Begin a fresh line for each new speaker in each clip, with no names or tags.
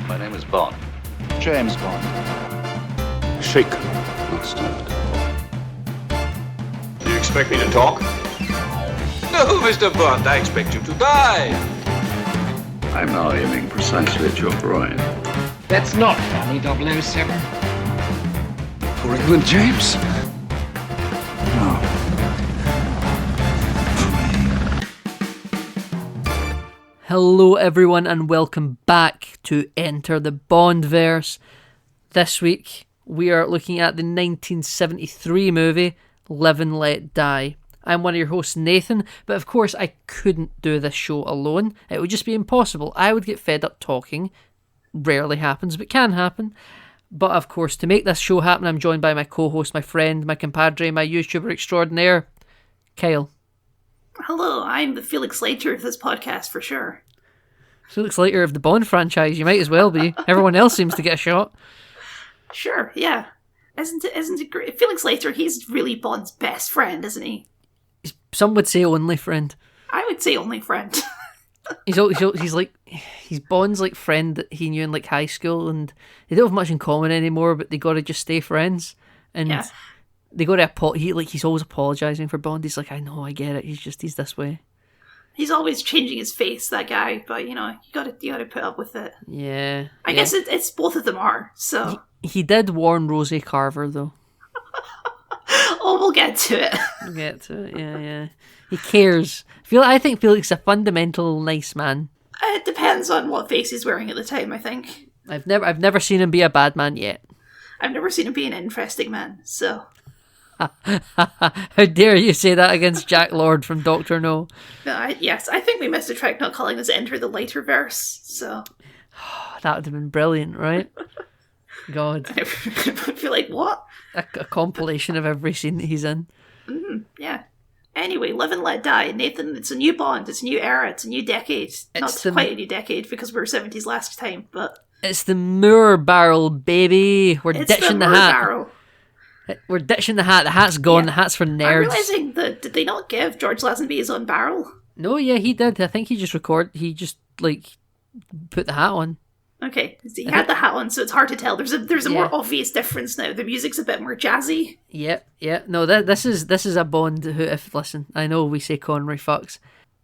My name is Bond.
James Bond.
Shaken, not stirred.
Do you expect me to talk? No, Mr. Bond, I expect you to die.
I'm now aiming precisely at your groin.
That's not funny, 007.
For England, James? No.
Hello everyone and welcome back to Enter the BondVerse. This week we are looking at the 1973 movie Live and Let Die. I'm one of your hosts, Nathan, but of course I couldn't do this show alone. It would just be impossible. I would get fed up talking. Rarely happens, but can happen. But of course, to make this show happen, I'm joined by my co-host, my friend, my compadre, my YouTuber extraordinaire, Kyle.
Hello, I'm the Felix Leiter of this podcast for sure.
Felix Leiter of the Bond franchise, you might as well be. Everyone else seems to get a shot.
Sure, yeah. Isn't it great? Felix Leiter, he's really Bond's best friend, isn't he?
Some would say only friend.
I would say only friend.
He's Bond's like friend that he knew in like high school, and they don't have much in common anymore, but they gotta just stay friends. And
yeah.
They gotta he's always apologising for Bond. He's like, I know, I get it. He's this way.
He's always changing his face, that guy. But you gotta put up with it.
Yeah.
I guess it's both of them are. So
he did warn Rosie Carver though.
Oh, we'll get to it.
We'll get to it. Yeah. He cares. I think Felix is a fundamental nice man.
It depends on what face he's wearing at the time, I think.
I've never seen him be a bad man yet.
I've never seen him be an interesting man, so.
How dare you say that against Jack Lord from Doctor No?
No, yes, I think we missed a trick not calling this Enter the Leiterverse, so.
That would have been brilliant, right? God.
I would feel like, what?
A compilation of every scene that he's in.
Yeah. Anyway, Live and Let Die. Nathan, it's a new Bond, it's a new era, it's a new decade. Not quite a new decade because we were 70s last time, but...
It's the Moore barrel, baby. We're ditching the hat.
Barrel.
We're ditching the hat. The hat's gone. Yeah. The hat's for nerds.
I'm realising that, did they not give George Lazenby his own barrel?
No, yeah, he did. I think he just put the hat on.
Okay, he had the hat on, so it's hard to tell. There's a more obvious difference now. The music's a bit more jazzy.
Yeah. No, this is a Bond who, if listen, I know we say Connery fucks,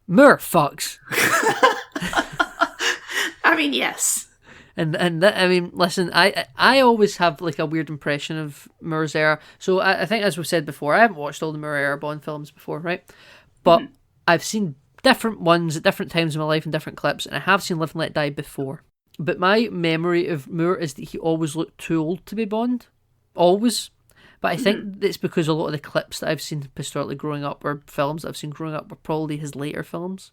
Moore fucks.
I mean, yes.
Listen, I always have like a weird impression of Moore's era. So I think, as we've said before, I haven't watched all the Moore era Bond films before, right? But I've seen different ones at different times in my life and different clips, and I have seen Live and Let Die before. But my memory of Moore is that he always looked too old to be Bond. Always. But I think it's because a lot of the clips that I've seen historically growing up, or films that I've seen growing up, were probably his later films.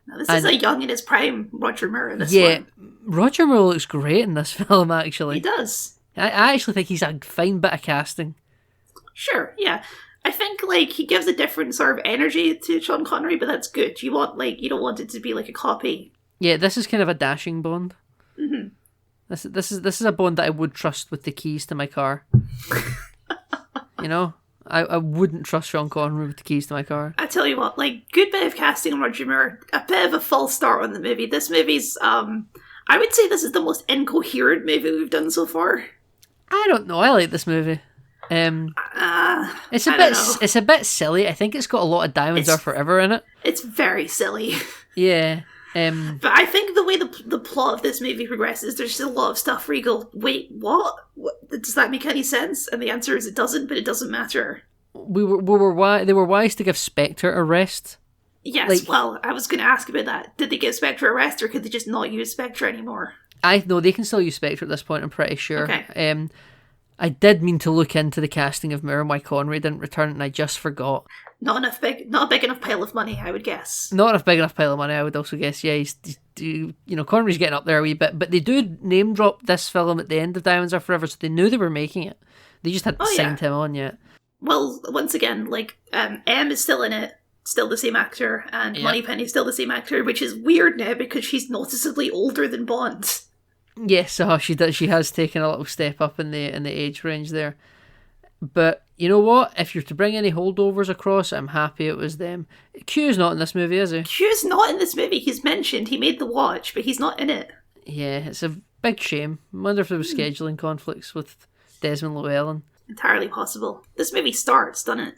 Now, this is a young in his prime Roger Moore in this one.
Yeah, Roger Moore looks great in this film, actually.
He does.
I actually think he's a fine bit of casting.
Sure, yeah. I think, he gives a different sort of energy to Sean Connery, but that's good. You don't want it to be like a copy.
Yeah, this is kind of a dashing Bond.
Mm-hmm.
This is a Bond that I would trust with the keys to my car. You know? I wouldn't trust Sean Connery with the keys to my car.
I tell you what, good bit of casting on Roger Moore, a bit of a false start on the movie. This movie's, I would say this is the most incoherent movie we've done so far.
I don't know, I like this movie. It's a bit silly. I think it's got a lot of Diamonds Are Forever in it. It's
very silly.
Yeah.
But I think the way the plot of this movie progresses, there's just a lot of stuff where you go, wait, what? Does that make any sense? And the answer is it doesn't, but it doesn't matter.
They were wise to give Spectre a rest.
Yes, well, I was going to ask about that. Did they give Spectre a rest, or could they just not use Spectre anymore?
I know they can still use Spectre at this point, I'm pretty sure.
Okay.
I did mean to look into the casting of Moore and why Connery didn't return, and I just forgot.
Not a big enough pile of money, I would guess.
Not a big enough pile of money, I would also guess. Yeah, Connery's getting up there a wee bit, but they do name drop this film at the end of Diamonds Are Forever, so they knew they were making it. They just hadn't signed him on yet.
Well, once again, M is still in it, still the same actor, and Moneypenny's still the same actor, which is weird now because she's noticeably older than Bond.
Yes, she does. She has taken a little step up in the age range there. But you know what? If you're to bring any holdovers across, I'm happy it was them. Q's not in this movie, is he?
Q's not in this movie. He's mentioned. He made the watch, but he's not in it.
Yeah, Big shame. I wonder if there was scheduling conflicts with Desmond Llewellyn.
Entirely possible. This movie starts, doesn't it?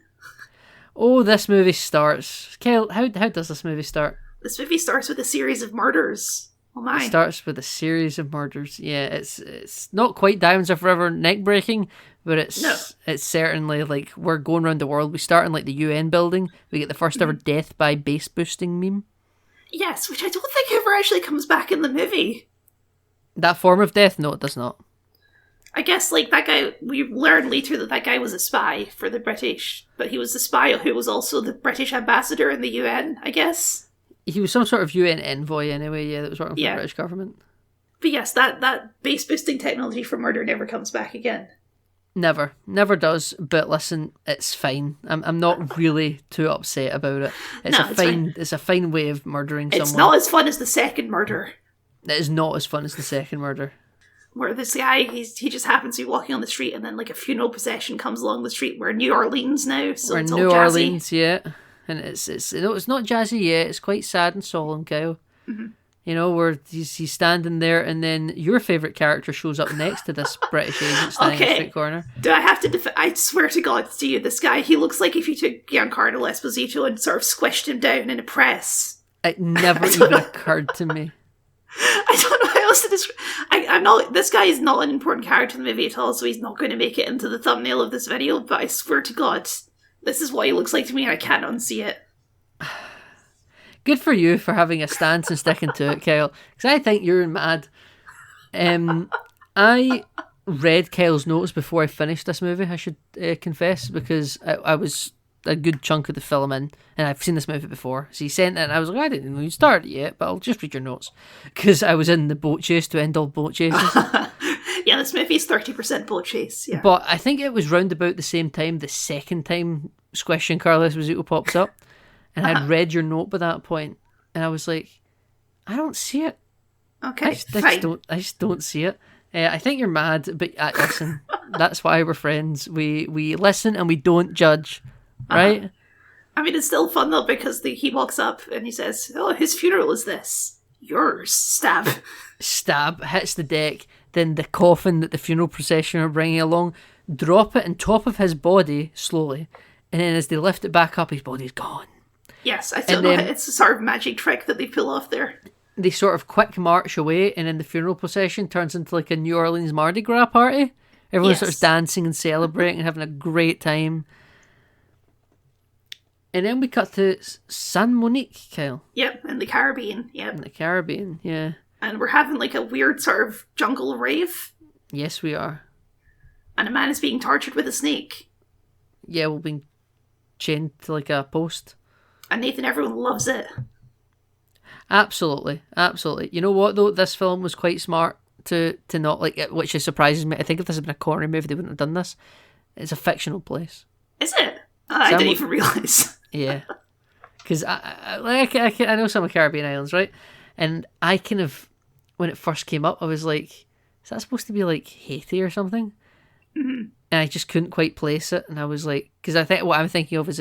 Oh, this movie starts. Kyle, how does this movie start?
This movie starts with a series of murders. Oh my.
It starts with a series of murders. Yeah, it's not quite Diamonds Are Forever neck breaking, but it's certainly like we're going around the world. We start in like the UN building. We get the first ever death by bass boosting meme.
Yes, which I don't think ever actually comes back in the movie.
That form of death? No, it does not.
I guess, like, that guy, we learn later that guy was a spy for the British, but he was the spy who was also the British ambassador in the UN, I guess.
He was some sort of UN envoy anyway, yeah, that was working for the British government.
But yes, that base boosting technology for murder never comes back again.
Never does. But listen, it's fine. I'm not really too upset about it. It's a fine way of murdering someone.
It's not as fun as the second murder.
It is not as fun as the second murder.
Where this guy, he just happens to be walking on the street, and then like a funeral procession comes along the street. We're in New Orleans now, so
we're
it's
in
all
New
jazzy.
Orleans, yeah. And it's not jazzy yet. It's quite sad and solemn, Kyle.
Mm-hmm.
You know, where he's standing there, and then your favourite character shows up next to this British agent standing in the street corner.
Do I have to I swear to God to you, this guy, he looks like if you took Giancarlo Esposito and sort of squished him down in a press.
It never even occurred to me.
I don't know how else to describe. I'm not. This guy is not an important character in the movie at all, so he's not going to make it into the thumbnail of this video. But I swear to God, this is what he looks like to me, and I can't unsee it.
Good for you for having a stance and sticking to it, Kyle. Because I think you're mad. I read Kyle's notes before I finished this movie, I should confess, because I was a good chunk of the film in, and I've seen this movie before. So he sent it, and I was like, I didn't know you started it yet, but I'll just read your notes. Because I was in the boat chase to end all boat chases.
Yeah, this movie is 30% boat chase, yeah.
But I think it was round about the same time, the second time Squish and Carlos Esposito pops up. And I'd read your note by that point, and I was like, I don't see it.
Okay,
I just don't see it. I think you're mad, but listen, that's why we're friends. We listen and we don't judge, right?
I mean, it's still fun though, because he walks up and he says, "Oh, whose funeral is this? Yours." Stab.
Stab, hits the deck, then the coffin that the funeral procession are bringing along, drop it on top of his body slowly, and then as they lift it back up, his body's gone.
Yes, I still know it's a sort of magic trick that they pull off there.
They sort of quick march away, and then the funeral procession turns into like a New Orleans Mardi Gras party. Everyone starts dancing and celebrating and having a great time. And then we cut to San Monique, Kyle.
Yep, in the Caribbean, yep.
In the Caribbean, yeah.
And we're having like a weird sort of jungle rave.
Yes, we are.
And a man is being tortured with a snake.
Yeah, we're being chained to like a post.
And Nathan, everyone loves it.
Absolutely. You know what though? This film was quite smart to not like it, which surprises me. I think if this had been a Connery movie, they wouldn't have done this. It's a fictional place.
Is it? I didn't even realise.
Yeah. Because I know some of Caribbean islands, right? And I kind of, when it first came up, I was like, is that supposed to be like Haiti or something? Mm-hmm. And I just couldn't quite place it. And I was like, because I think what I'm thinking of is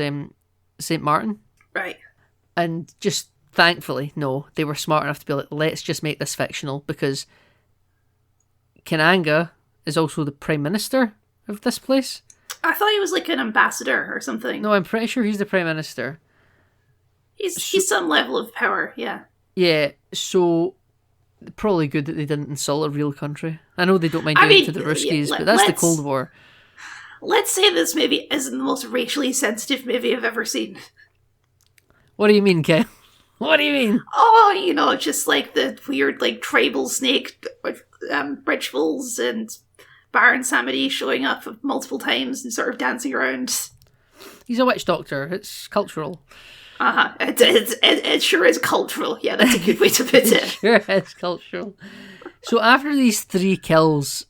St. Martin.
Right.
And just thankfully, no, they were smart enough to be like, let's just make this fictional, because Kananga is also the Prime Minister of this place.
I thought he was like an ambassador or something.
No, I'm pretty sure he's the Prime Minister.
He's some level of power, yeah.
Yeah, so probably good that they didn't insult a real country. I know they don't mind doing it to the Ruskies, but that's the Cold War.
Let's say this movie isn't the most racially sensitive movie I've ever seen.
What do you mean, Ken? What do you mean?
Oh, you know, just like the weird, like, tribal snake rituals and Baron Samedi showing up multiple times and sort of dancing around.
He's a witch doctor. It's cultural.
It sure is cultural. Yeah, that's a good way to put it.
Sure is cultural. So after these 3 kills,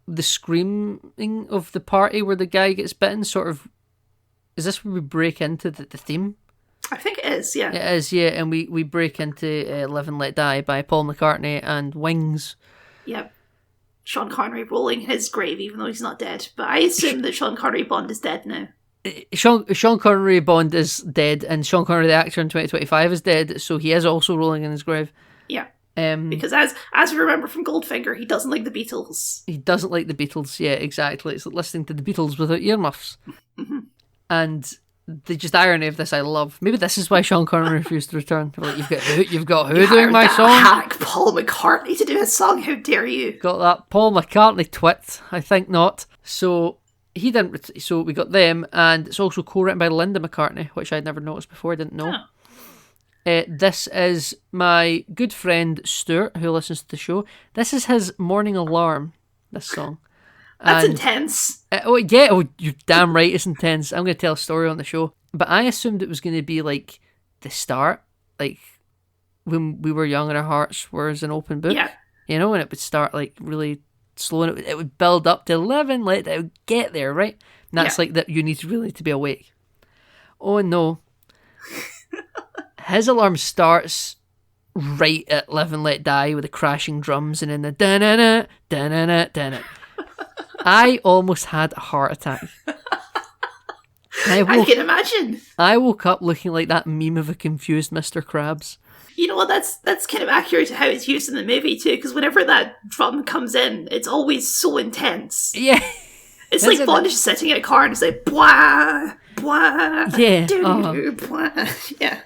the screaming of the party where the guy gets bitten sort of... Is this where we break into the theme?
I think it is, yeah.
It is, yeah, and we break into Live and Let Die by Paul McCartney and Wings.
Yep. Sean Connery rolling his grave even though he's not dead. But I assume that Sean Connery Bond is dead now.
Sean Connery Bond is dead, and Sean Connery the actor in 2025 is dead, so he is also rolling in his grave.
Yeah. Because as we remember from Goldfinger, he doesn't like the Beatles.
He doesn't like the Beatles, yeah, exactly. It's like listening to the Beatles without earmuffs.
Mm-hmm.
And the just irony of this I love. Maybe this is why Sean Connery refused to return. Like, you've got who doing my song?
Hack Paul McCartney to do a song, how dare you?
Got that Paul McCartney twit? I think not. So he didn't. So we got them, and it's also co-written by Linda McCartney, which I'd never noticed before. I didn't know.
Oh.
This is my good friend Stuart, who listens to the show. This is his morning alarm. This song.
That's
And
intense.
You're damn right, it's intense. I'm going to tell a story on the show. But I assumed it was going to be like the start, like when we were young and our hearts were as an open book.
Yeah.
You know, and it would start like really slow and it would build up to 11, it would get there, right? And that's like that you need really to be awake. Oh no. His alarm starts right at Live and Let Die with the crashing drums and then the da-na-na, da-na-na, da-na. I almost had a heart attack.
I can imagine.
I woke up looking like that meme of a confused Mr. Krabs.
You know what? That's kind of accurate to how it's used in the movie too. Because whenever that drum comes in, it's always so intense.
Yeah,
it's like Bond is just sitting in a car and it's like blah blah.
Yeah,
blah. Yeah.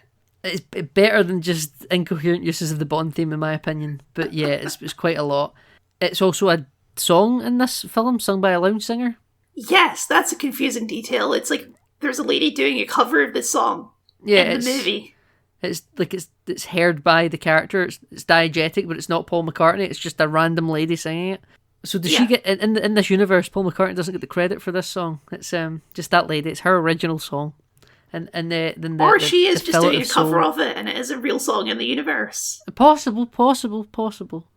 It's better than just incoherent uses of the Bond theme, in my opinion. But yeah, it's quite a lot. It's also a song in this film sung by a lounge singer.
Yes, that's a confusing detail. It's like there's a lady doing a cover of this song in the movie.
It's like it's heard by the character. It's diegetic, but it's not Paul McCartney. It's just a random lady singing it. So does she get in this universe? Paul McCartney doesn't get the credit for this song. It's just that lady. It's her original song. And then
she is just doing a cover
Soul.
of it, and it is a real song in the universe.
Possible. I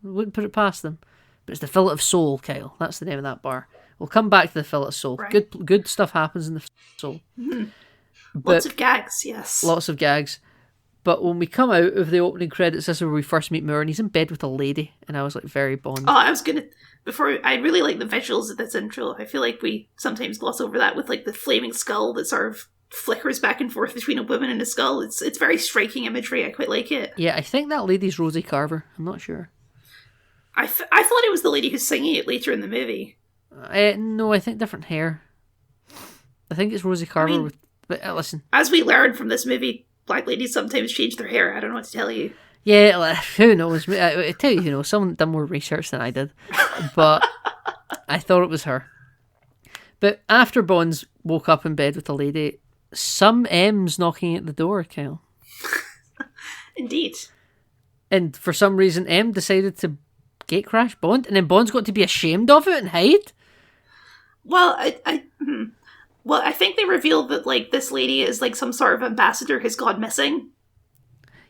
wouldn't put it past them. But it's the Fillet of Soul, Kyle. That's the name of that bar. We'll come back to the Fillet of Soul.
Right.
Good stuff happens in the Soul.
Mm-hmm.
But
Lots of gags, yes.
Lots of gags. But when we come out of the opening credits, this is where we first meet Moore, and he's in bed with a lady, and I was like, very Bond.
Oh, I really like the visuals of this intro. I feel like we sometimes gloss over that with like the flaming skull that sort of flickers back and forth between a woman and a skull. It's very striking imagery. I quite like it.
Yeah, I think that lady's Rosie Carver. I'm not sure.
I thought it was the lady who's singing it later in the movie.
No, I think different hair. I think it's Rosie Carver. But listen.
As we learned from this movie, black ladies sometimes change their hair. I don't know what to tell you.
Yeah, who knows? I tell you, someone done more research than I did. But I thought it was her. But after Bonds woke up in bed with a lady, some M's knocking at the door, Kyle.
Indeed.
And for some reason, M decided to gate crash Bond, and then Bond's got to be ashamed of it and hide?
Well, I think they revealed that like this lady is like some sort of ambassador has gone missing.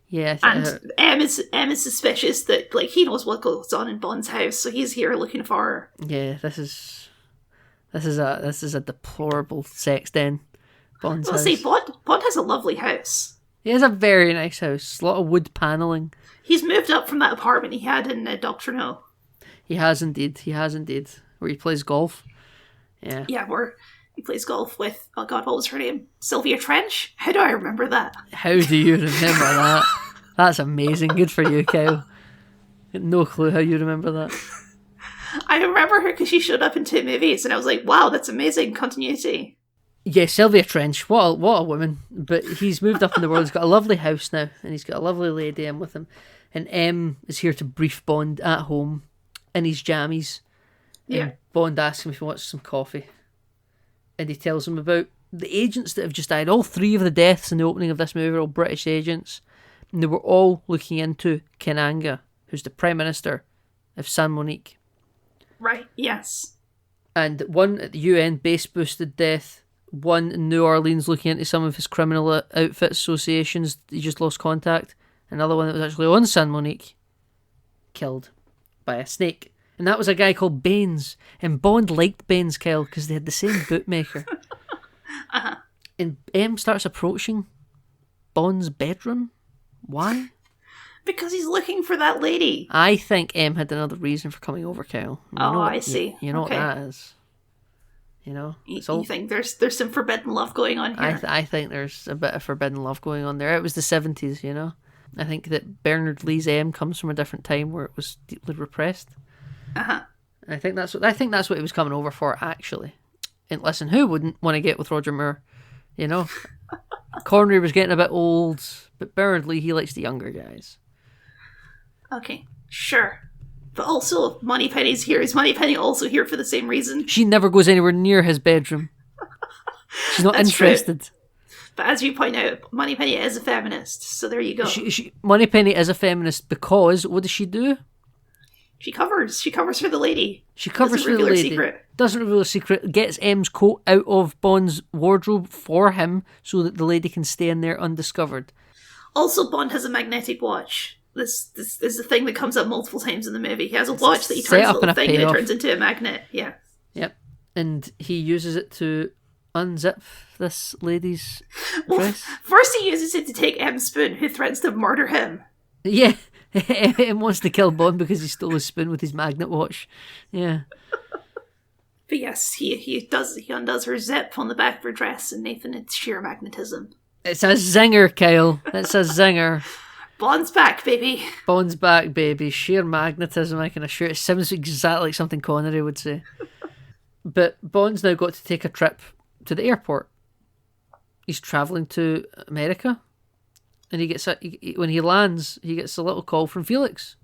Yeah,
and M is suspicious that like he knows what goes on in Bond's house, so he's here looking for her.
Yeah, this is a deplorable sex den. Bond's house.
See, Bond has a lovely house.
He has a very nice house. A lot of wood panelling.
He's moved up from that apartment he had in Doctor No.
He has indeed. Where he plays golf. Yeah.
Yeah, where he plays golf with, oh god, what was her name? Sylvia Trench? How do I remember that?
How do you remember that? That's amazing. Good for you, Kyle. No clue how you remember that.
I remember her because she showed up in 2 movies, and I was like, wow, that's amazing continuity.
Yeah, Sylvia Trench. What a woman. But he's moved up in the world. He's got a lovely house now, and he's got a lovely lady in with him. And M is here to brief Bond at home in his jammies.
Yeah.
And Bond asks him if he wants some coffee. And he tells him about the agents that have just died. All 3 of the deaths in the opening of this movie are all British agents. And they were all looking into Kenanga, who's the Prime Minister of San Monique.
Right, yes.
And one at the UN base boosted death. One in New Orleans looking into some of his criminal outfit associations. He just lost contact. Another one that was actually on San Monique. Killed by a snake. And that was a guy called Baines. And Bond liked Baines, Kyle, because they had the same bootmaker.
Uh-huh.
And M starts approaching Bond's bedroom. Why?
Because he's looking for that lady.
I think M had another reason for coming over, Kyle.
I see.
You know
okay.
what that is. You know?
You think there's some forbidden love going on here?
I think there's a bit of forbidden love going on there. It was the 70s, you know? I think that Bernard Lee's M comes from a different time where it was deeply repressed.
Uh-huh.
And I think that's what he was coming over for, actually. And listen, who wouldn't want to get with Roger Moore? You know? Connery was getting a bit old, but Bernard Lee, he likes the younger guys.
Okay, sure. But also, Moneypenny's here. Is Moneypenny also here for the same reason?
She never goes anywhere near his bedroom. She's not
That's
interested.
True. But as you point out, Moneypenny is a feminist, so there you go.
Moneypenny is a feminist because, what does she do?
She covers for the lady.
She covers for the lady.
Secret.
Doesn't reveal a secret. Gets M's coat out of Bond's wardrobe for him so that the lady can stay in there undiscovered.
Also, Bond has a magnetic watch. This is the thing that comes up multiple times in the movie. He has a watch that he turns a little thing and it turns into a magnet. Yeah.
Yep. And he uses it to unzip this lady's dress.
First he uses it to take M's spoon, who threatens to murder him.
Yeah. M wants to kill Bond because he stole his spoon with his magnet watch. Yeah.
But yes, he undoes her zip on the back of her dress, and Nathan, it's sheer magnetism.
It's a zinger, Kyle. It's a zinger.
Bond's back, baby.
Bond's back, baby. Sheer magnetism, I can assure. It sounds exactly like something Connery would say. But Bond's now got to take a trip to the airport. He's travelling to America. And when he lands, he gets a little call from Felix.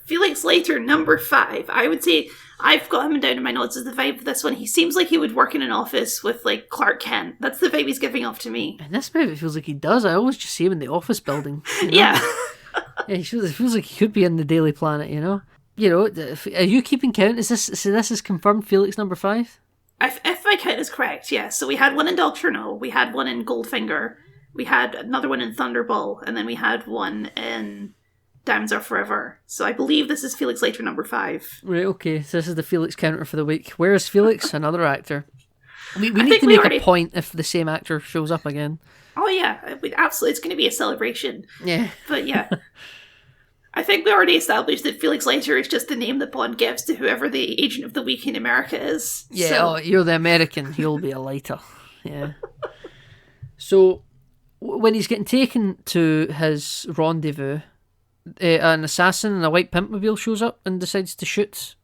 Felix Leiter, number 5. I would say I've got him down in my notes as the vibe for this one. He seems like he would work in an office with like Clark Kent. That's the vibe he's giving off to me.
And this movie, it feels like he does. I always just see him in the office building. You know?
Yeah.
Yeah, it feels like he could be in the Daily Planet, you know? You know, are you keeping count? This is confirmed Felix number 5?
If my count is correct, yeah. So we had one in Doctor No, we had one in Goldfinger, we had another one in Thunderball, and then we had one in Diamonds Are Forever. So I believe this is Felix Leiter number 5.
Right, okay. So this is the Felix counter for the week. Where is Felix? Another actor. We need to make a point if the same actor shows up again.
Oh yeah, absolutely. It's going to be a celebration.
Yeah.
But yeah. I think we already established that Felix Leiter is just the name that Bond gives to whoever the agent of the week in America is.
Yeah,
so.
You're the American. You'll be a lighter. Yeah. So, when he's getting taken to his rendezvous, an assassin in a white pimpmobile shows up and decides to shoot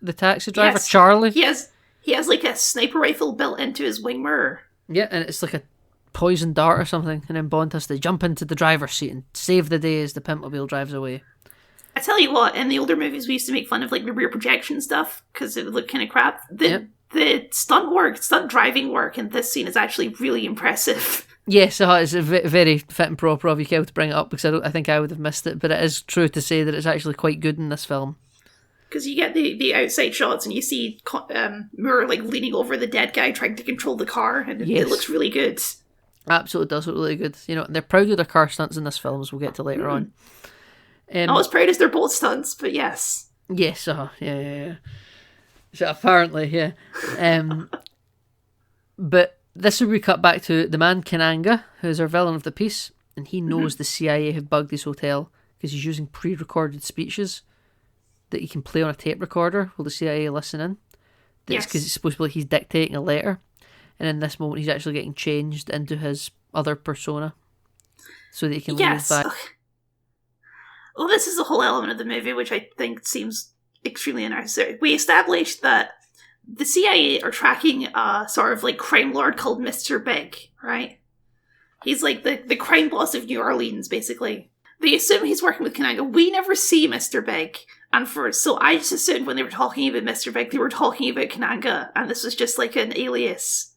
the taxi driver,
yes.
Charlie.
He has like a sniper rifle built into his wing mirror.
Yeah, and it's like a poison dart or something, and then Bond has to jump into the driver's seat and save the day as the pimpmobile drives away.
I tell you what, in the older movies we used to make fun of like the rear projection stuff because it would look kind of crap. The stunt driving work in this scene is actually really impressive.
Yes, it's a very fit and proper of you to bring it up because I think I would have missed it, but it is true to say that it's actually quite good in this film. Because
you get the outside shots and you see Moore like leaning over the dead guy trying to control the car, and it looks really good.
Absolutely does look really good. You know, they're proud of their car stunts in this film, as we'll get to later on.
Not as proud as they're both stunts, but yes.
Yes, yeah. So apparently, yeah. But this will be cut back to the man Kananga, who's our villain of the piece, and he knows the CIA have bugged his hotel because he's using pre-recorded speeches that he can play on a tape recorder while the CIA listen in. That's because it's supposed to be like he's dictating a letter, and in this moment he's actually getting changed into his other persona so that he can leave back.
Well, this is the whole element of the movie, which I think seems extremely unnecessary. We established that the CIA are tracking a sort of like crime lord called Mr. Big, right? He's like the crime boss of New Orleans, basically. They assume he's working with Kananga. We never see Mr. Big. So I just assumed when they were talking about Mr. Big, they were talking about Kananga, and this was just like an alias.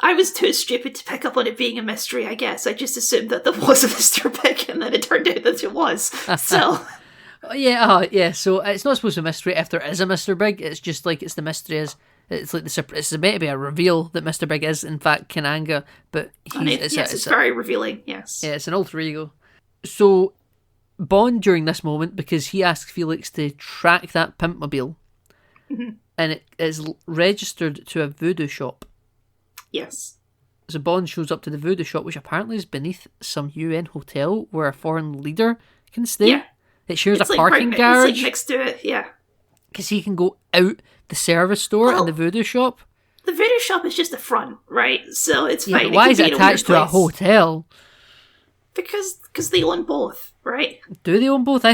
I was too stupid to pick up on it being a mystery, I guess. I just assumed that there was a Mr. Big, and then it turned out that it was. So...
Yeah, so it's not supposed to be a mystery if there is a Mr. Big. It's just like it's the mystery is... It's like it's meant to be a reveal that Mr. Big is, in fact, Kananga, but
it's very revealing, yes.
Yeah, it's an alter ego. So, Bond, during this moment, because he asks Felix to track that pimpmobile, and it is registered to a voodoo shop.
Yes.
So Bond shows up to the voodoo shop, which apparently is beneath some UN hotel where a foreign leader can stay. Yeah. It shares a parking garage.
It's like next to it, yeah.
Because he can go out the service store and the voodoo shop.
The voodoo shop is just the front, right? So it's fine.
Why is it attached to a hotel?
Because they own both, right?
Do they own both? I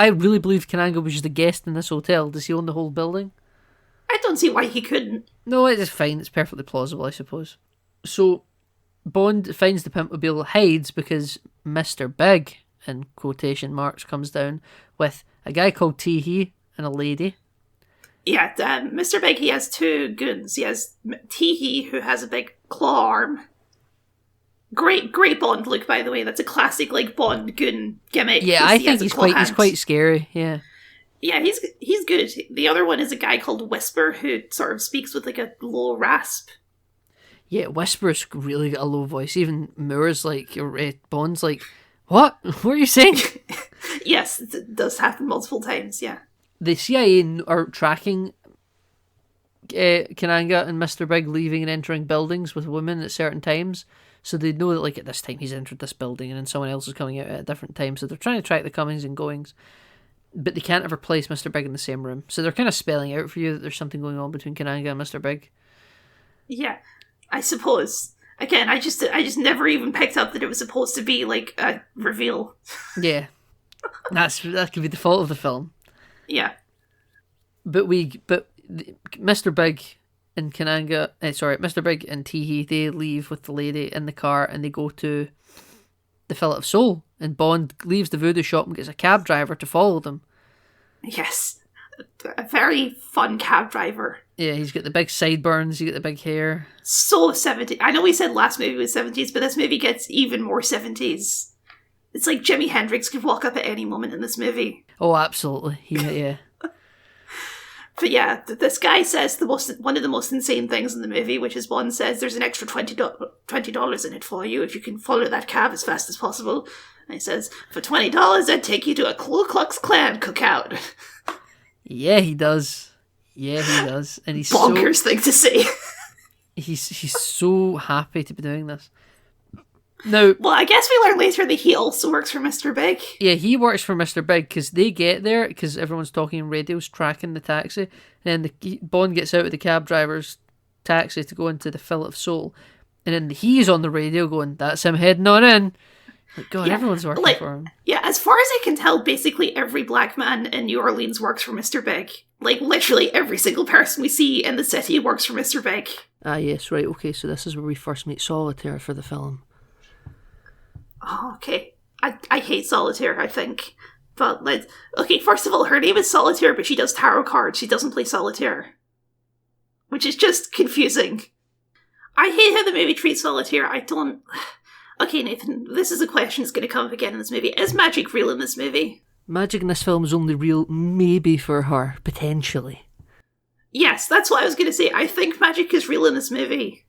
really believed Kananga was just a guest in this hotel. Does he own the whole building?
I don't see why he couldn't.
No, it's fine. It's perfectly plausible, I suppose. So, Bond finds the pimpmobile, hides because Mr. Big, in quotation marks, comes down with a guy called Teehee and a lady.
Yeah, Mr. Big, he has two goons. He has Teehee, who has a big claw arm. Great Bond look, by the way. That's a classic, like, Bond goon gimmick.
Yeah, I think he's quite scary, yeah.
Yeah, he's good. The other one is a guy called Whisper, who sort of speaks with, like, a low rasp.
Yeah, Whisper's really got a low voice. Even Moore's like, Bond's like, what? What are you saying?
Yes, it does happen multiple times, yeah.
The CIA are tracking Kananga and Mr. Big leaving and entering buildings with women at certain times. So they know that, like, at this time he's entered this building and then someone else is coming out at a different time. So they're trying to track the comings and goings. But they can't ever place Mr. Big in the same room. So they're kind of spelling out for you that there's something going on between Kananga and Mr. Big. Yeah.
I suppose. Again, I just never even picked up that it was supposed to be, like, a reveal.
Yeah. That could be the fault of the film.
Yeah.
But Mr. Big and Mr. Big and Teehee, they leave with the lady in the car and they go to the Fillet of Soul. And Bond leaves the voodoo shop and gets a cab driver to follow them.
Yes. A very fun cab driver.
Yeah, he's got the big sideburns, he's got the big hair.
So 70s. I know we said last movie was 70s, but this movie gets even more 70s. It's like Jimi Hendrix could walk up at any moment in this movie.
Oh, absolutely. Yeah.
But yeah, this guy says one of the most insane things in the movie, which is Bond says there's an extra $20 in it for you if you can follow that cab as fast as possible. And he says, for $20, I'd take you to a Ku Klux Klan cookout.
Yeah, he does. And he's
bonkers thing to say.
He's so happy to be doing this. Now,
well, I guess we learn later that he also works for Mr. Big.
Yeah, he works for Mr. Big because they get there because everyone's talking in radios, tracking the taxi, and then Bond gets out of the cab driver's taxi to go into the Fillet of Soul, and then he's on the radio going, "That's him heading on in." Like, God, yeah, everyone's working for him.
Yeah, as far as I can tell, basically every black man in New Orleans works for Mr. Big. Like, literally every single person we see in the city works for Mr. Big.
Ah, yes, right, okay, so this is where we first meet Solitaire for the film.
Oh, okay. I hate Solitaire, I think. But, okay, first of all, her name is Solitaire, but she does tarot cards. She doesn't play Solitaire. Which is just confusing. I hate how the movie treats Solitaire. I don't... Okay, Nathan, this is a question that's going to come up again in this movie. Is magic real in this movie?
Magic in this film is only real maybe for her, potentially.
Yes, that's what I was going to say. I think magic is real in this movie.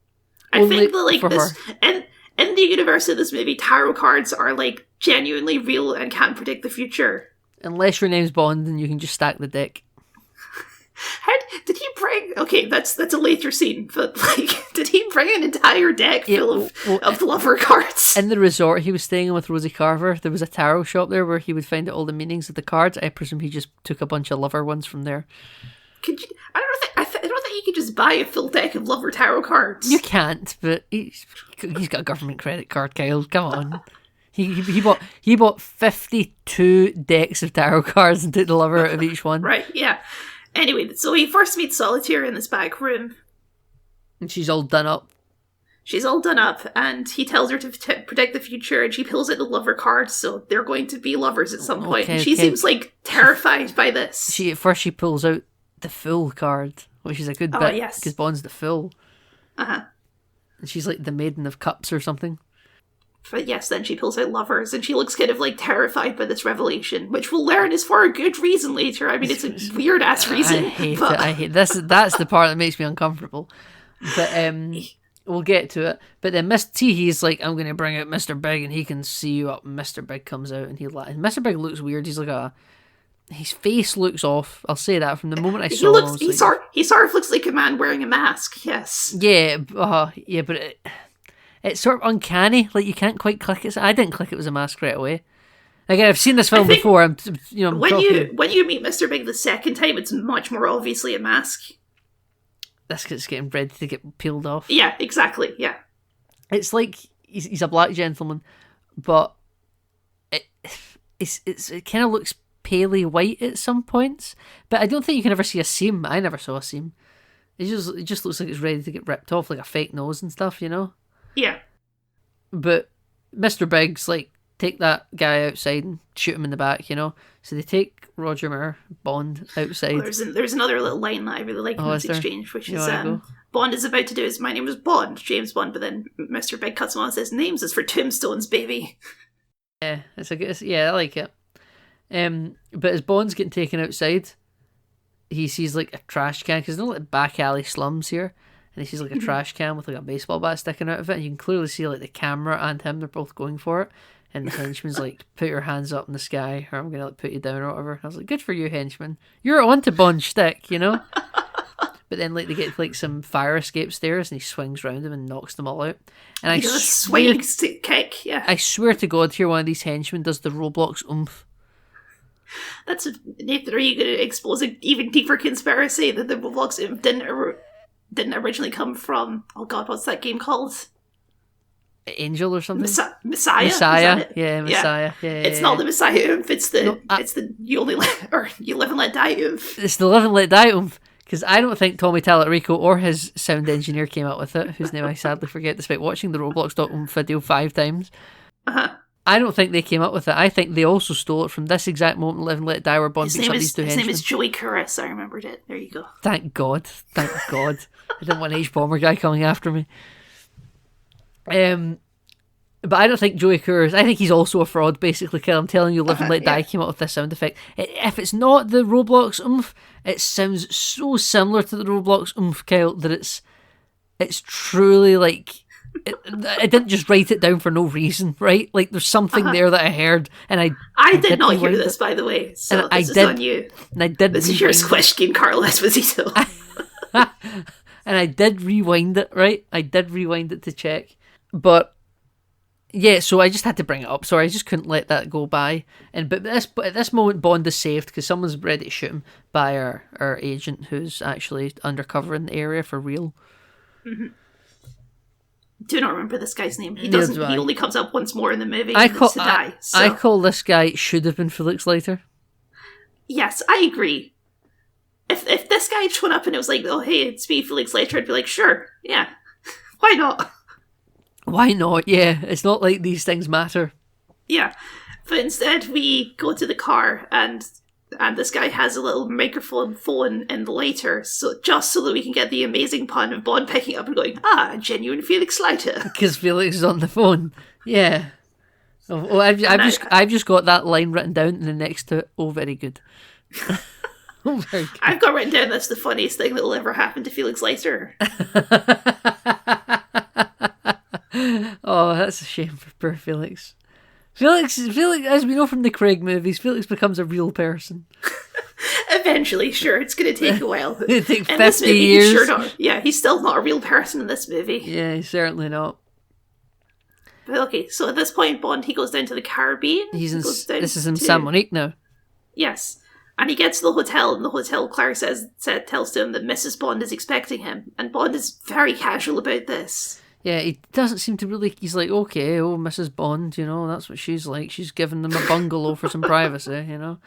I think that, like, this... And in the universe of this movie, tarot cards are, like, genuinely real and can predict the future.
Unless your name's Bond and you can just stack the deck.
Did he bring... Okay, that's a later scene, but, like, did he bring an entire deck full of lover cards?
In the resort he was staying in with Rosie Carver, there was a tarot shop there where he would find out all the meanings of the cards. I presume he just took a bunch of lover ones from there.
I don't think you could just buy a full deck of lover tarot cards.
You can't, but he's got a government credit card, Kyle. Come on. He bought 52 decks of tarot cards and took the lover out of each one.
Right, yeah. Anyway, so he first meets Solitaire in this back room.
And she's all done up.
She's all done up, and he tells her to predict the future, and she pulls out the lover cards, so they're going to be lovers at some point. And she seems, like, terrified by this.
At first she pulls out the Fool card, which is a good bit, because Bond's the Fool.
Uh-huh.
And she's like the Maiden of Cups or something.
But yes, then she pulls out lovers, and she looks kind of, like, terrified by this revelation, which we'll learn is for a good reason later. I mean, it's a weird-ass reason.
I hate this. That's the part that makes me uncomfortable. But, we'll get to it. But then Miss Teehee's like, I'm going to bring out Mr. Big, and he can see you up. And Mr. Big comes out, and and Mr. Big looks weird. He's like his face looks off. I'll say that from the moment I saw him.
He sort of looks like a man wearing a mask, yes.
Yeah, but it's sort of uncanny. Like, you can't quite click it. I didn't click it was a mask right away. Again, I've seen this film before. When
you meet Mr. Big the second time, it's much more obviously a mask.
That's because it's getting ready to get peeled off.
Yeah, exactly, yeah.
It's like he's a black gentleman, but it kind of looks palely white at some points, but I don't think you can ever see a seam. I never saw a seam. It just looks like it's ready to get ripped off, like a fake nose and stuff, you know?
Yeah.
But Mr. Biggs, like, take that guy outside and shoot him in the back, you know? So they take Roger Moore, Bond, outside.
Well, there's another little line that I really like in this exchange, which is Bond is about to do his "My name is Bond," James Bond, but then Mr. Big cuts him off and says, "Names is for tombstones, baby."
Yeah, I like it. But as Bond's getting taken outside, he sees like a trash can, because there's no like back alley slums here, and he sees like a trash can with like a baseball bat sticking out of it, and you can clearly see like the camera and him, they're both going for it, and the henchman's like, "Put your hands up in the sky or I'm gonna like put you down," or whatever. I was like, good for you, henchman, you're onto Bond's shtick, you know. But then like they get like some fire escape stairs and he swings round them and knocks them all out, and
he does a swinging kick. Yeah,
I swear to God, here one of these henchmen does the Roblox oomph.
That's Nathan. Are you going to expose an even deeper conspiracy that the Roblox didn't originally come from? Oh God, what's that game called?
Angel or something?
Messiah.
Yeah, Messiah. Yeah.
It's not the Messiah oomph. It's the you live and let die oomph.
It's the live and let die oomph. Because I don't think Tommy Tallarico or his sound engineer came up with it, whose name I sadly forget despite watching the Roblox.oomph video 5 times. I don't think they came up with it. I think they also stole it from this exact moment in Live and Let Die where Bond beats up these two henchmen.
His name is Joey Curris. I remembered it. There you go.
Thank God. I didn't want an H-bomber guy coming after me. But I don't think Joey Curris, I think he's also a fraud, basically. I'm telling you, Live and Let Die came up with this sound effect. If it's not the Roblox oomph, it sounds so similar to the Roblox oomph, Kyle, that it's truly like... I didn't just write it down for no reason, right? Like, there's something there that I heard, and I
did not hear this, by the way, so this is on you.
And I did
this is your Squish Game, Carl Esposito.
And I did rewind it, right? I did rewind it to check. But, yeah, so I just had to bring it up. Sorry, I just couldn't let that go by. But at this moment, Bond is saved because someone's ready to shoot him by our agent who's actually undercover in the area for real.
Mm-hmm. Do not remember this guy's name. He doesn't. He only comes up once more in the movie.
I call this guy should have been Felix Leiter.
Yes, I agree. If this guy had shown up and it was like, oh hey, it's me, Felix Leiter, I'd be like, sure, yeah, why not?
Why not? Yeah, it's not like these things matter.
Yeah, but instead we go to the car and this guy has a little microphone phone in the Leiter, so that we can get the amazing pun of Bond picking up and going, a genuine Felix Leiter. Because
Felix is on the phone. Yeah. Oh, I've just got that line written down and the next to it. Oh, very good. Oh, very good.
I've got written down that's the funniest thing that will ever happen to Felix Leiter.
Oh, that's a shame for poor Felix. Felix, as we know from the Craig movies, Felix becomes a real person.
Eventually, sure, it's going to take a while.
It'll take 50 years.
He's still not a real person in this movie.
Yeah, he's certainly not.
But okay, so at this point, Bond, he goes down to the Caribbean.
This is in San Monique now.
Yes. And he gets to the hotel, and the hotel clerk tells him that Mrs. Bond is expecting him. And Bond is very casual about this.
Yeah, he doesn't seem to really... He's like, okay, Mrs. Bond, you know, that's what she's like. She's giving them a bungalow for some privacy, you know.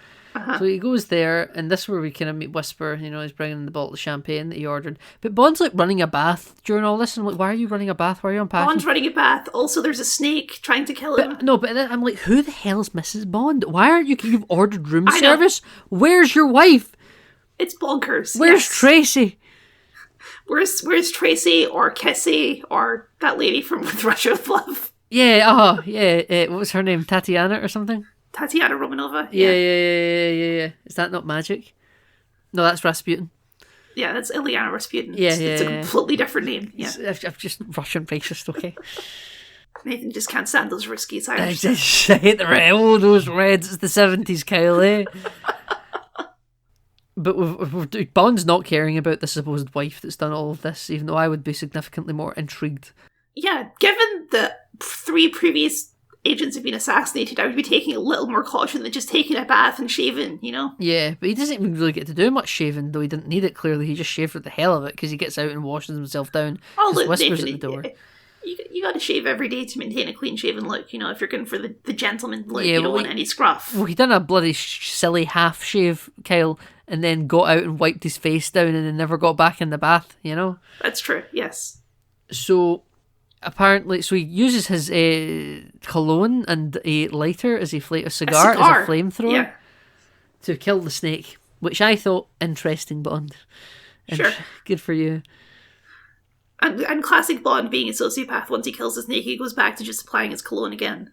So he goes there, and this is where we kind of meet Whisper, you know, he's bringing the bottle of champagne that he ordered. But Bond's like running a bath during all this, and I'm like, why are you running a bath? Why are you unpacking?
Bond's running a bath. Also, there's a snake trying to kill him.
But then I'm like, who the hell's Mrs. Bond? Why aren't you... You've ordered room service? Where's your wife?
It's bonkers.
Where's Tracy?
Where's Tracy or Kissy or that lady from With Russia with Love?
Yeah, what was her name? Tatiana or something?
Tatiana Romanova.
Yeah. Is that not Magic? No, that's Rasputin.
Yeah, that's Ilyana Rasputin.
It's
a completely different name. Yeah,
I'm just Russian racist, okay?
Nathan just can't stand those risky Irish.
I hate the red. Oh, those reds. It's the 70s, Kyle, eh? But Bond's not caring about the supposed wife that's done all of this, even though I would be significantly more intrigued.
Yeah, given that 3 previous agents have been assassinated, I would be taking a little more caution than just taking a bath and shaving, you know?
Yeah, but he doesn't even really get to do much shaving, though he didn't need it, clearly. He just shaved for the hell of it, because he gets out and washes himself down.
Oh, look,
Whispers
Nathan,
at the door.
You got to shave every day to maintain a clean-shaven look. You know, if you're going for the gentleman look,
Yeah,
you don't
well,
want any scruff.
Well, he done a bloody silly half shave, Kyle, and then got out and wiped his face down and then never got back in the bath, you know?
That's true, yes.
So, apparently, he uses his cologne and a lighter as a cigar as a flamethrower to kill the snake, which I thought interesting, Bond.
Sure.
Good for you.
And classic Bond being a sociopath, once he kills the snake, he goes back to just applying his cologne again.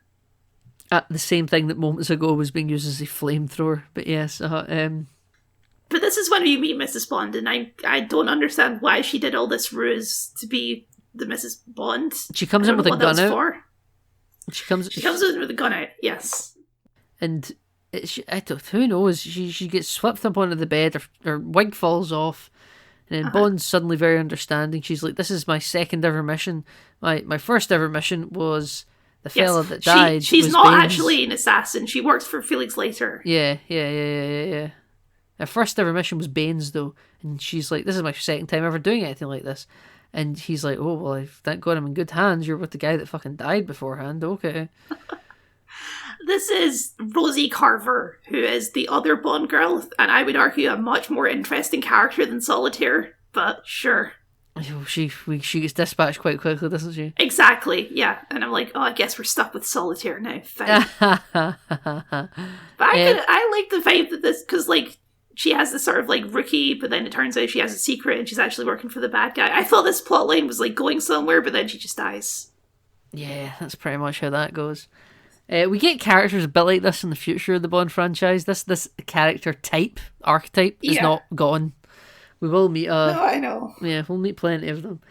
The same thing that moments ago was being used as a flamethrower, but yes.
But this is when we meet Mrs. Bond, and I don't understand why she did all this ruse to be the Mrs. Bond.
She comes in with a gun out. She comes
in with a gun out, yes.
And who knows? She gets swept up onto the bed, her wig falls off. And then Bond's suddenly very understanding. She's like, this is my second ever mission. My first ever mission was the fella that died.
She's
was
not
Baines.
actually an assassin. She works for Felix Leiter.
Yeah. Her first ever mission was Baines, though. And she's like, this is my second time ever doing anything like this. And he's like, oh, well, thank God I'm in good hands. You're with the guy that fucking died beforehand. Okay.
This is Rosie Carver, who is the other Bond girl, and I would argue a much more interesting character than Solitaire, but sure.
She gets dispatched quite quickly, doesn't she?
Exactly, yeah. And I'm like, oh, I guess we're stuck with Solitaire now. Fine. But I like the vibe that this, because, like, she has this sort of, like, rookie, but then it turns out she has a secret and she's actually working for the bad guy. I thought this plotline was, like, going somewhere, but then she just dies.
Yeah, that's pretty much how that goes. We get characters a bit like this in the future of the Bond franchise. This character archetype is not gone. We will meet
No, I know.
Yeah, we'll meet plenty of them.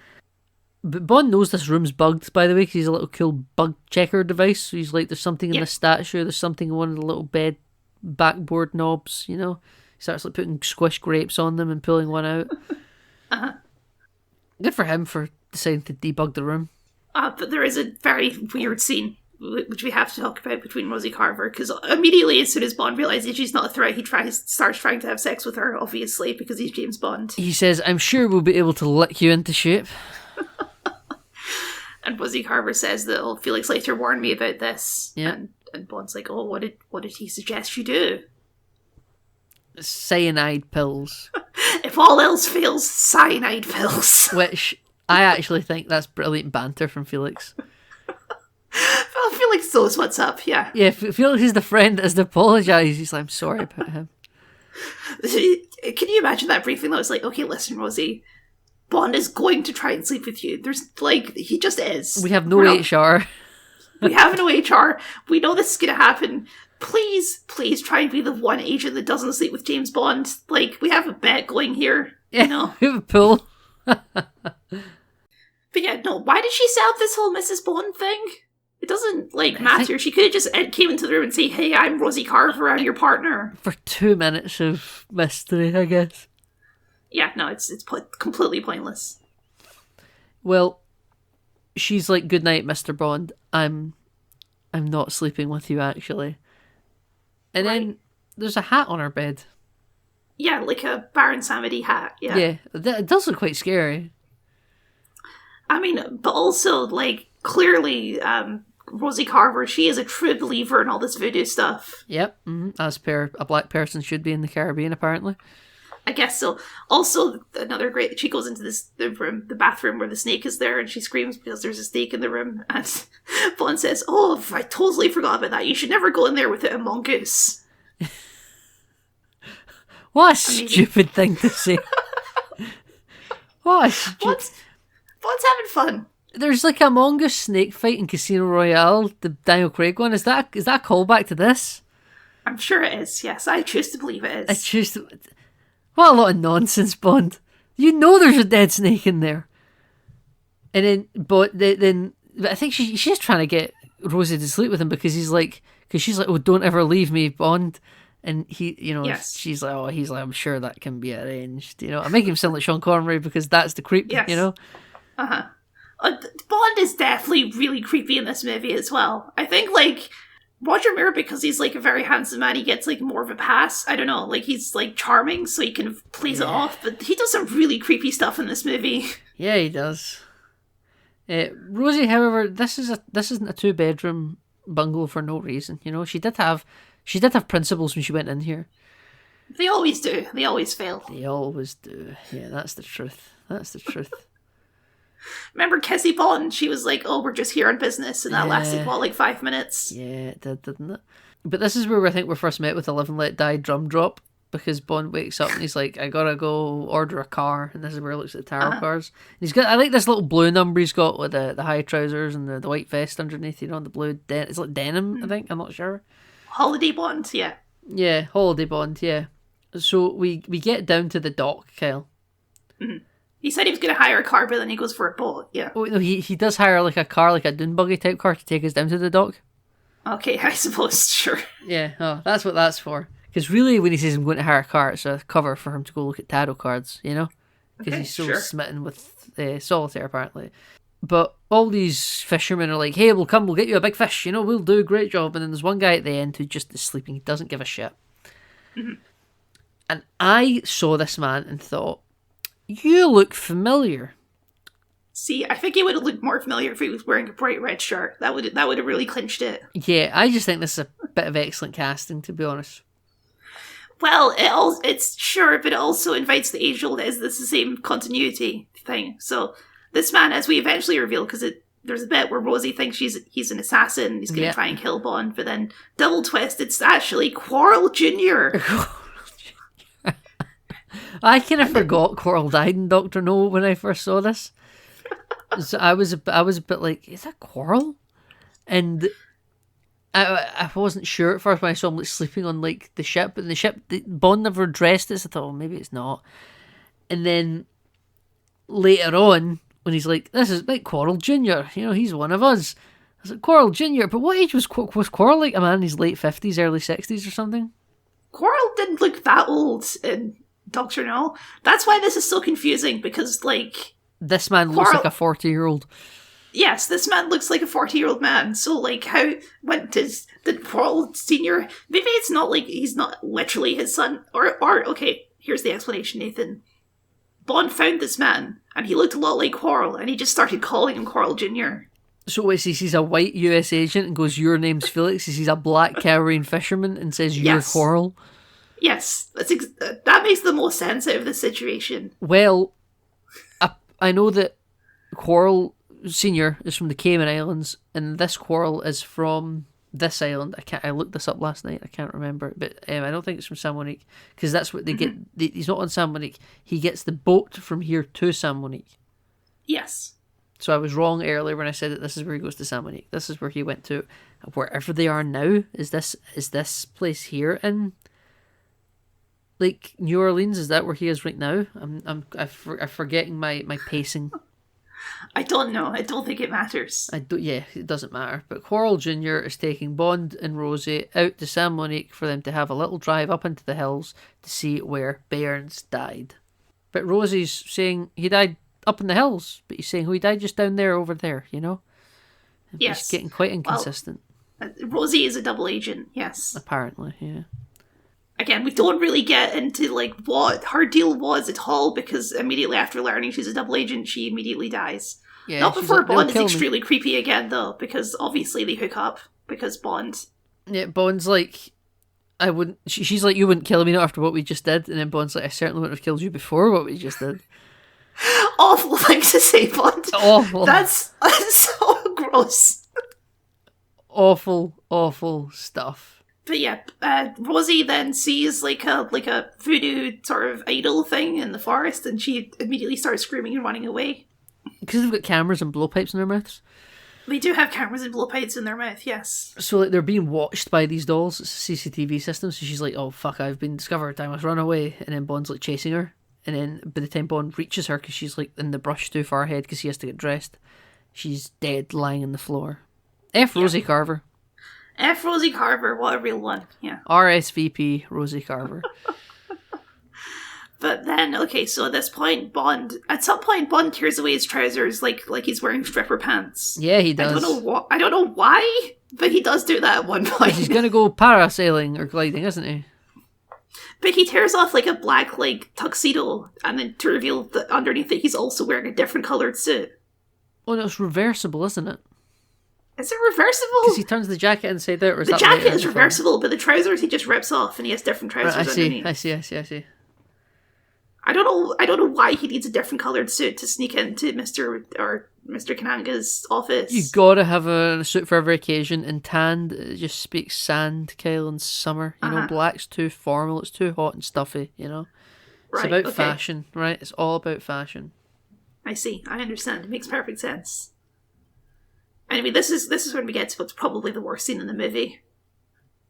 But Bond knows this room's bugged, by the way, because he's a little cool bug checker device. So he's like, there's something in the statue, there's something in one of the little bed backboard knobs, you know? He starts like putting squish grapes on them and pulling one out. Good for him for deciding to debug the room.
But there is a very weird scene which we have to talk about between Rosie Carver, because immediately as soon as Bond realizes she's not a threat, he starts trying to have sex with her, obviously, because he's James Bond.
He says, I'm sure we'll be able to lick you into shape.
And Rosie Carver says that, oh, Felix Leiter warned me about this.
Yeah.
And Bond's like, oh, what did he suggest you do?
Cyanide pills.
If all else fails, cyanide pills.
Which I actually think that's brilliant banter from Felix.
Well, Felix knows what's up, yeah.
Yeah, Felix is the friend that has to apologise. He's like, I'm sorry about him.
Can you imagine that briefing though? It's like, okay, listen, Rosie, Bond is going to try and sleep with you. There's, like, he just is.
We have no HR.
We have no HR. We know this is going to happen. Please try and be the one agent that doesn't sleep with James Bond. Like, we have a bet going here, you know?
We have a pool.
But yeah, no, why did she set up this whole Mrs. Bond thing? It doesn't, like, matter. She could have just came into the room and say, hey, I'm Rosie Carver, I'm your partner.
For 2 minutes of mystery, I guess.
Yeah, no, it's completely pointless.
Well, she's like, good night, Mr. Bond. I'm not sleeping with you, actually. And then there's a hat on her bed.
Yeah, like a Baron Samedi hat, yeah.
Yeah, it does look quite scary.
I mean, but also, like, clearly, Rosie Carver, she is a true believer in all this voodoo stuff.
Yep, as per a black person should be in the Caribbean, apparently.
I guess so. Also, another great, she goes into the bathroom where the snake is there, and she screams because there's a snake in the room, and Bond says, oh, I totally forgot about that. You should never go in there without a mongoose.
What a stupid thing to say. Bond's
having fun.
There's like a mongoose snake fight in Casino Royale, the Daniel Craig one. Is that a callback to this?
I'm sure it is, yes. I choose to believe it is.
What a lot of nonsense, Bond. You know there's a dead snake in there. And then, but I think she's just trying to get Rosie to sleep with him because she's like, oh, don't ever leave me, Bond. And he, you know, she's like, oh, he's like, I'm sure that can be arranged. You know, I make him sound like Sean Connery because that's the creep, you know?
Uh-huh. Bond is definitely really creepy in this movie as well. I think, like, Roger Moore, because he's, like, a very handsome man, he gets, like, more of a pass. I don't know, like, he's, like, charming, so he kind of plays it off, but he does some really creepy stuff in this movie.
Yeah, he does. Rosie, however, this isn't a 2-bedroom bungalow for no reason. You know, she did have principles when she went in here.
They always do. They always fail.
They always do. Yeah, that's the truth. That's the truth.
Remember Kessie Bond? She was like, "Oh, we're just here on business," and that lasted like 5 minutes.
Yeah, it did, didn't it? But this is where I think we're first met with the Live and Let Die drum drop, because Bond wakes up and he's like, "I gotta go order a car," and this is where he looks at the tarot cards. And he's got, I like this little blue number he's got with the high trousers and the white vest underneath. You know, the blue it's like denim. I think, I'm not sure.
Holiday Bond, yeah.
Yeah, Holiday Bond. Yeah. So we get down to the dock, Kyle.
Mm-hmm. He said he was going to hire a car, but then he goes for a boat, yeah.
Oh, no, he does hire like a car, like a dune buggy type car to take us down to the dock.
Okay, I suppose, sure.
Yeah, oh, that's what that's for. Because really, when he says I'm going to hire a car, it's a cover for him to go look at tarot cards, you know? Because he's so smitten with solitaire, apparently. But all these fishermen are like, "Hey, we'll get you a big fish, you know, we'll do a great job." And then there's one guy at the end who just is sleeping, he doesn't give a shit. Mm-hmm. And I saw this man and thought, "You look familiar."
See, I think he would have looked more familiar if he was wearing a bright red shirt. That would have really clinched it.
Yeah, I just think this is a bit of excellent casting, to be honest.
Well, it's sure, but it also invites the age-old, is this the same continuity thing? So this man, as we eventually reveal, because there's a bit where Rosie thinks he's an assassin, he's going to try and kill Bond, but then double twist, it's actually Quarrel Jr.
I kind of forgot Quarrel died in Dr. No when I first saw this. So I was a bit like, is that Quarrel? And I wasn't sure at first when I saw him like sleeping on like the ship, but Bond never addressed it, so I thought, well, maybe it's not. And then later on, when he's like, "This is like Quarrel Jr., you know, he's one of us." I was like, "Quarrel Jr., but what age was Quarrel, like a man in his late 50s, early 60s or something?"
Quarrel didn't look that old in Doctor No. That's why this is so confusing, because like
this man looks like a 40-year-old.
Yes, this man looks like a 40-year-old man. So like, did Quarrel Senior? Maybe it's not like he's not literally his son, or okay. Here's the explanation, Nathan. Bond found this man, and he looked a lot like Quarrel, and he just started calling him Quarrel Jr. So
he sees a white US agent and goes, "Your name's Felix." He sees a black Caribbean fisherman and says, "You're Quarrel."
Yes, that makes the most sense out of the situation.
Well, I know that Quarrel Senior is from the Cayman Islands, and this Quarrel is from this island. I looked this up last night. I can't remember, but I don't think it's from San Monique, because that's what they get. He's not on San Monique. He gets the boat from here to San Monique.
Yes.
So I was wrong earlier when I said that this is where he goes to San Monique. This is where he went to. Wherever they are now, is this place here in like New Orleans? Is that where he is right now? I'm forgetting my pacing.
I don't know. I don't think it matters.
Yeah, it doesn't matter. But Quarrel Jr. is taking Bond and Rosie out to San Monique for them to have a little drive up into the hills to see where Burns died. But Rosie's saying he died up in the hills, but he's saying, he died just down there, over there, you know?
Yes.
He's getting quite inconsistent.
Well, Rosie is a double agent, yes.
Apparently, yeah.
Again, we don't really get into like what her deal was at all, because immediately after learning she's a double agent, she immediately dies. Yeah, not before like, Bond is extremely creepy again, though, because obviously they hook up, because Bond...
Yeah, Bond's like, I wouldn't... She's like, "You wouldn't kill me, not after what we just did," and then Bond's like, "I certainly wouldn't have killed you before what we just did."
Awful thing to say, Bond.
Awful.
That's so gross.
Awful stuff.
But yeah, Rosie then sees like a voodoo sort of idol thing in the forest, and she immediately starts screaming and running away.
Because they've got cameras and blowpipes in their mouths.
They do have cameras and blowpipes in their mouth, yes.
So like they're being watched by these dolls. It's a CCTV system. So she's like, "Oh fuck, I've been discovered. I must run away." And then Bond's like chasing her. And then by the time Bond reaches her, because she's like in the brush too far ahead because he has to get dressed, she's dead, lying on the floor. Rosie Carver.
Rosie Carver, what a real one, yeah.
RSVP Rosie Carver.
But then, okay, so at this point, at some point, Bond tears away his trousers like he's wearing stripper pants.
Yeah, he does.
I don't know why, but he does do that at one point.
He's going to go parasailing or gliding, isn't he?
But he tears off like a black like tuxedo, and then to reveal that underneath it he's also wearing a different coloured suit.
Oh, no, it's reversible, isn't it?
Is it reversible?
Because he turns the jacket inside out, or is
The
that
jacket
later
is
in the film?
reversible, but the trousers he just rips off, and he has different trousers
Right,
underneath.
I see.
I don't know why he needs a different coloured suit to sneak into Mr. Kananga's office.
You gotta have a suit for every occasion, and tanned, it just speaks sand, Kyle, and summer. You know, black's too formal, it's too hot and stuffy, you know? It's
Right,
about
okay.
fashion, right? It's all about fashion.
I see. I understand. It makes perfect sense. Anyway, this is when we get to what's probably the worst scene in the movie.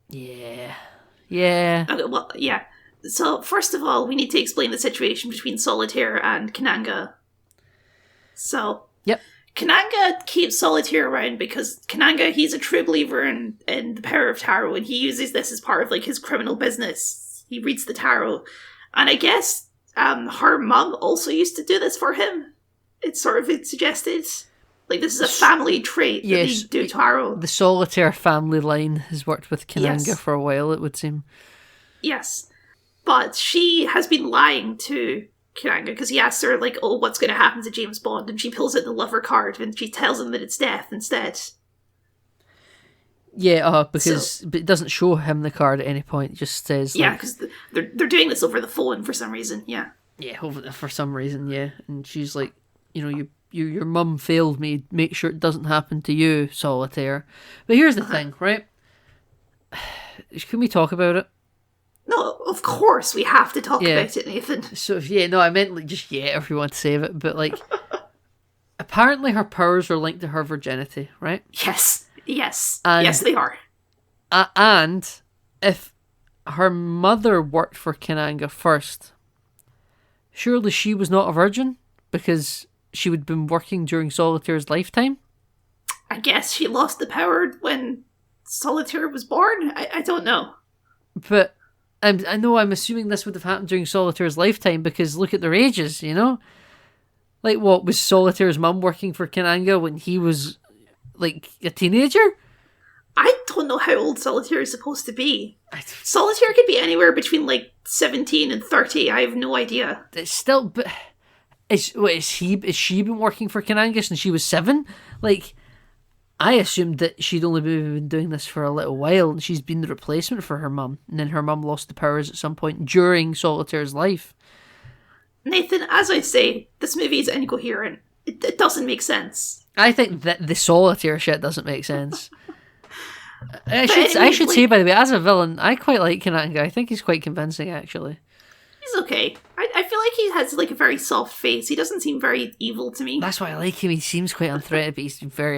Yeah.
Okay, well, yeah. So, first of all, we need to explain the situation between Solitaire and Kananga. So,
Yep.
Kananga keeps Solitaire around because Kananga, he's a true believer in the power of tarot, and he uses this as part of, like, his criminal business. He reads the tarot. And I guess her mum also used to do this for him. It's suggested. Like, this is a family trait that they do tarot.
The Solitaire family line has worked with Kananga
Yes.
for a while, it would seem.
Yes. But she has been lying to Kananga because he asks her, like, oh, what's going to happen to James Bond? And she pulls out the lover card and she tells him that it's death instead.
Yeah, because but it doesn't show him the card at any point. It just says,
Yeah,
like,
because they're doing this over the phone for some reason, yeah.
yeah, for some reason, yeah. And she's like, you know, your mum failed me. Make sure it doesn't happen to you, Solitaire. But here's the thing, right? Can we talk about it?
No, of course we have to talk
Yeah.
about it, Nathan.
So I meant like just if you want to save it, but like apparently her powers are linked to her virginity, right?
Yes,
And-
yes, they are.
And if her mother worked for Kananga first, surely she was not a virgin because she would have been working during Solitaire's lifetime.
I guess she lost the power when Solitaire was born? I don't know.
But I know I'm assuming this would have happened during Solitaire's lifetime because look at their ages, you know? Like, what, was Solitaire's mum working for Kananga when he was, like, a teenager?
I don't know how old Solitaire is supposed to be. Solitaire could be anywhere between, like, 17 and 30. I have no idea.
It's still, but is she been working for Kananga since she was 7? Like, I assumed that she'd only been doing this for a little while, and she's been the replacement for her mum, and then her mum lost the powers at some point during Solitaire's life.
Nathan, as I say, this movie is incoherent. It doesn't make sense.
I think that the Solitaire shit doesn't make sense. I
anyway,
should say, by the way, as a villain, I quite like Kananga. I think he's quite convincing, actually.
He's okay. I feel like he has, like, a very soft face. He doesn't seem very evil to me.
That's why I like him. He seems quite unthreatened, but he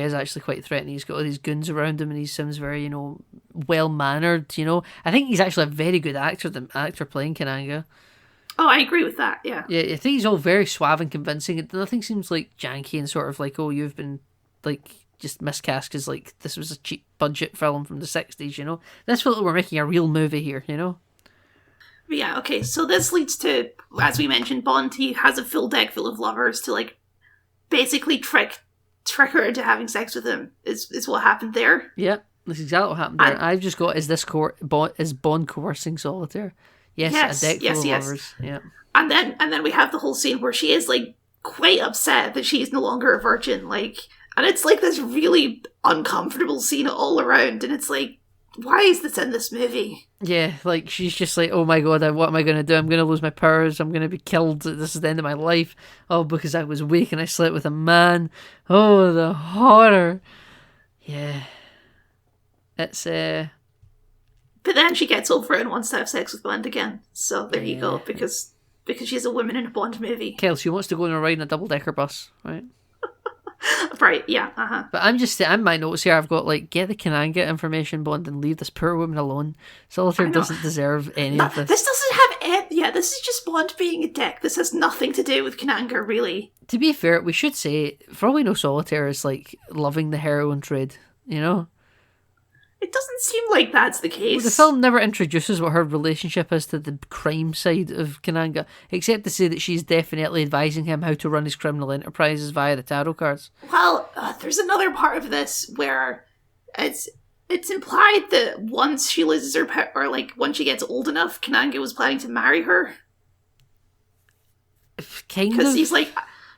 is actually quite threatening. He's got all these goons around him, and he seems very, you know, well-mannered, you know. I think he's actually a very good actor, the actor playing Kananga.
Oh, I agree with that, yeah.
Yeah, I think he's all very suave and convincing. Nothing seems, like, janky and sort of like, oh, you've been, like, just miscast because, like, this was a cheap budget film from the 60s, you know. This felt like we're making a real movie here, you know.
But yeah, okay, so this leads to, as we mentioned, Bond, he has a full deck full of lovers to, like, basically trick her into having sex with him, is what happened there.
Yeah, that's exactly what happened there. I've just got, is Bond coercing Solitaire? Yes, a deck full of lovers. Yeah.
And then we have the whole scene where she is, like, quite upset that she's no longer a virgin, like, and it's like this really uncomfortable scene all around, and it's like, why is this in this movie?
Yeah, like, she's just like, oh my god, what am I going to do? I'm going to lose my powers. I'm going to be killed. This is the end of my life. Oh, because I was weak and I slept with a man. Oh, the horror. Yeah. It's,
But then she gets over it and wants to have sex with Bond again. So there you go, because she's a woman in a Bond movie.
Kelsey, she wants to go on a ride in a double-decker bus, right?
Right, yeah, uh-huh.
But I'm my notes here. I've got, like, get the Kananga information, Bond, and leave this poor woman alone. Solitaire doesn't deserve any of this.
This doesn't have this is just Bond being a dick. This has nothing to do with Kananga, really.
To be fair, we should say, for all we know, Solitaire is, like, loving the heroin trade, you know?
It doesn't seem like that's the case.
Well, the film never introduces what her relationship is to the crime side of Kananga, except to say that she's definitely advising him how to run his criminal enterprises via the tarot cards.
Well, there's another part of this where it's implied that once she loses her power, or like once she gets old enough, Kananga was planning to marry her.
Kind of.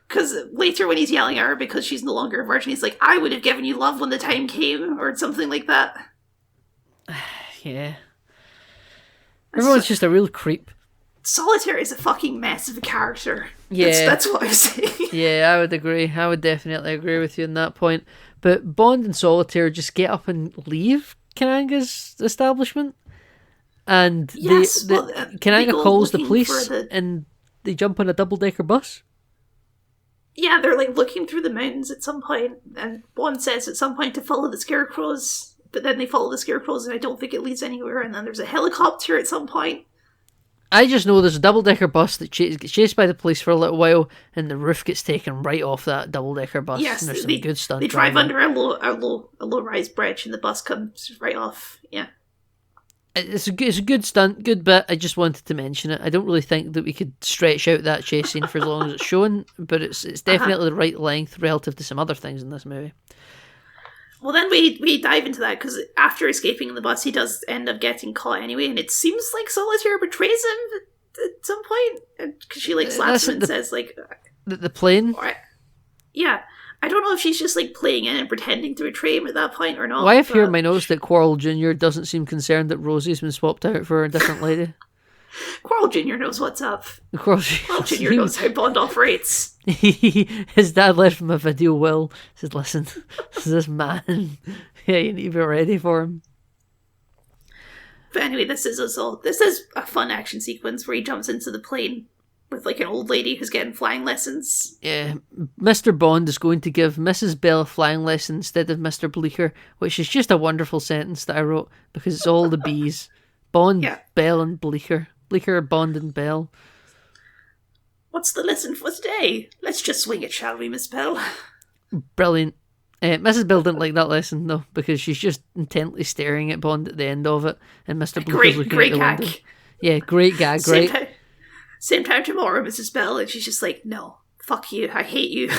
Because because later when he's yelling at her because she's no longer a virgin, he's like, I would have given you love when the time came, or something like that.
Yeah. Everyone's just a real creep.
Solitaire is a fucking mess of a character.
Yeah.
That's what I'm saying.
Yeah, I would agree. I would definitely agree with you on that point. But Bond and Solitaire just get up and leave Kananga's establishment. And
Yes,
Kananga
they go
calls the
looking
police
for
and they jump on a double-decker bus.
Yeah, they're like looking through the mountains at some point, and Bond says at some point to follow the scarecrows, but then they follow the scarecrows and I don't think it leads anywhere, and then there's a helicopter at some point.
I just know there's a double-decker bus that gets chased by the police for a little while, and the roof gets taken right off that double-decker bus.
Yes,
and there's some good stuff.
They drive under a low-rise bridge, and the bus comes right off. Yeah,
It's a good stunt, good bit. I just wanted to mention it. I don't really think that we could stretch out that chase scene for as long as it's shown, but it's definitely the right length relative to some other things in this movie.
Well, then we dive into that, because after escaping in the bus, he does end up getting caught anyway, and it seems like Solitaire betrays him at some point, because she like slaps him and says like...
The plane?
Yeah. I don't know if she's just like playing in and pretending to betray him at that point or not.
Well, I have here in my notes that Quarrel Jr. doesn't seem concerned that Rosie's been swapped out for a different lady.
Quarrel Jr. knows what's up.
Quarrel
Jr. knows how Bond operates.
His dad left him a video will. Said, listen, this is this man. Yeah, you need to be ready for him.
But anyway, this is a fun action sequence where he jumps into the plane with like an old lady who's getting flying lessons.
Yeah, Mr. Bond is going to give Mrs. Bell a flying lesson instead of Mr. Bleecker, which is just a wonderful sentence that I wrote because it's all the B's. Bond, Bell and Bleecker. Bleecker, Bond and Bell.
What's the lesson for today? Let's just swing it, shall we, Miss Bell?
Brilliant. Mrs. Bell didn't like that lesson, though, because she's just intently staring at Bond at the end of it, and Mr. Bleeker's looking at the
gag.
window. Yeah, great gag, great.
Same time tomorrow, Mrs. Bell, and she's just like, no, fuck you, I hate you.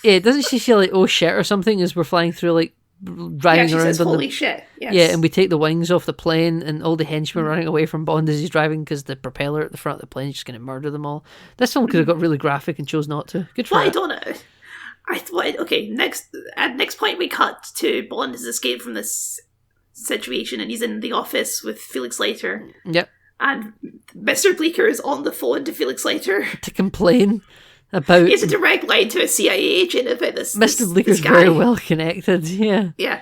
Yeah, doesn't she say like, oh shit or something as we're flying through, like, driving around
says,
on
holy shit, yes.
Yeah, and we take the wings off the plane and all the henchmen running away from Bond as he's driving because the propeller at the front of the plane is just going to murder them all. This film could have got really graphic and chose not to. Good for
I
it.
don't know. Okay, next point we cut to Bond has escaped from this situation and he's in the office with Felix Leiter.
Yep.
And Mr. Bleecker is on the phone to Felix Leiter.
To complain about...
He has a direct line to a CIA agent about this.
Mr. Bleeker's very well connected, yeah.
Yeah.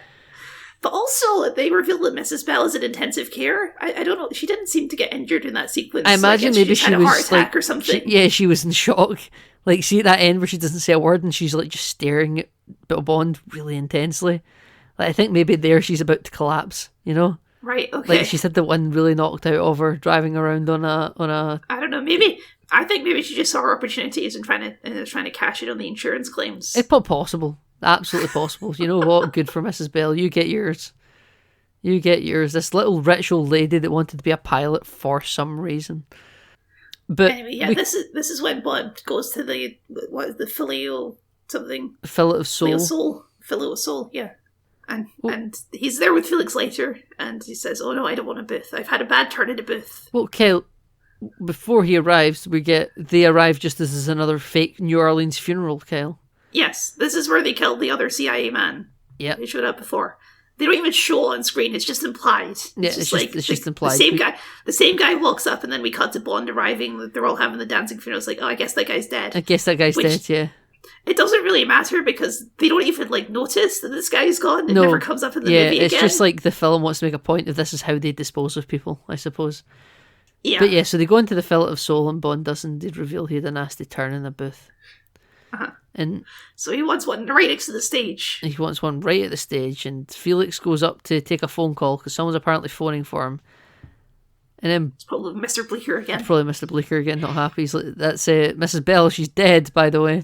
But also, they reveal that Mrs. Bell is in intensive care. I don't know, she didn't seem to get injured in that sequence.
I imagine maybe she
had a
was
heart attack
like,
or something.
She was in shock. Like, see at that end where she doesn't say a word and she's like just staring at Bond really intensely. Like, I think maybe there she's about to collapse, you know?
Right, okay.
Like she's had the one really knocked out of her driving around on a.
I don't know. I think maybe she just saw her opportunities and trying to cash in on the insurance claims.
It's possible, absolutely possible. You know what? Good for Mrs. Bell. You get yours. You get yours. This little rich old lady that wanted to be a pilot for some reason. But
anyway, this is when Bond goes to the fillet something.
Fillet of soul.
Fillet of soul. Yeah. And he's there with Felix Leiter, and he says, "Oh no, I don't want a booth. I've had a bad turn at a booth."
Well, Kyle, before he arrives, they arrive just as there's another fake New Orleans funeral, Kyle.
Yes, this is where they killed the other CIA man.
Yeah,
they showed up before. They don't even show on screen; it's just implied.
It's just implied.
The same guy walks up, and then we cut to Bond arriving. They're all having the dancing funeral. It's like, oh, I guess that guy's dead.
Dead. Yeah.
It doesn't really matter because they don't even notice that this guy's gone. It never comes up in the movie again.
Yeah, it's just like the film wants to make a point of this is how they dispose of people, I suppose.
Yeah.
But yeah, so they go into the fillet of soul and Bond doesn't. They reveal he had a nasty turn in the booth.
Uh-huh.
And
so he wants one right next to the stage.
He wants one right at the stage, and Felix goes up to take a phone call because someone's apparently phoning for him. And then
it's probably Mr. Bleecker again.
It's probably Mr. Bleecker again, not happy. He's like, that's Mrs. Bell, she's dead, by the way.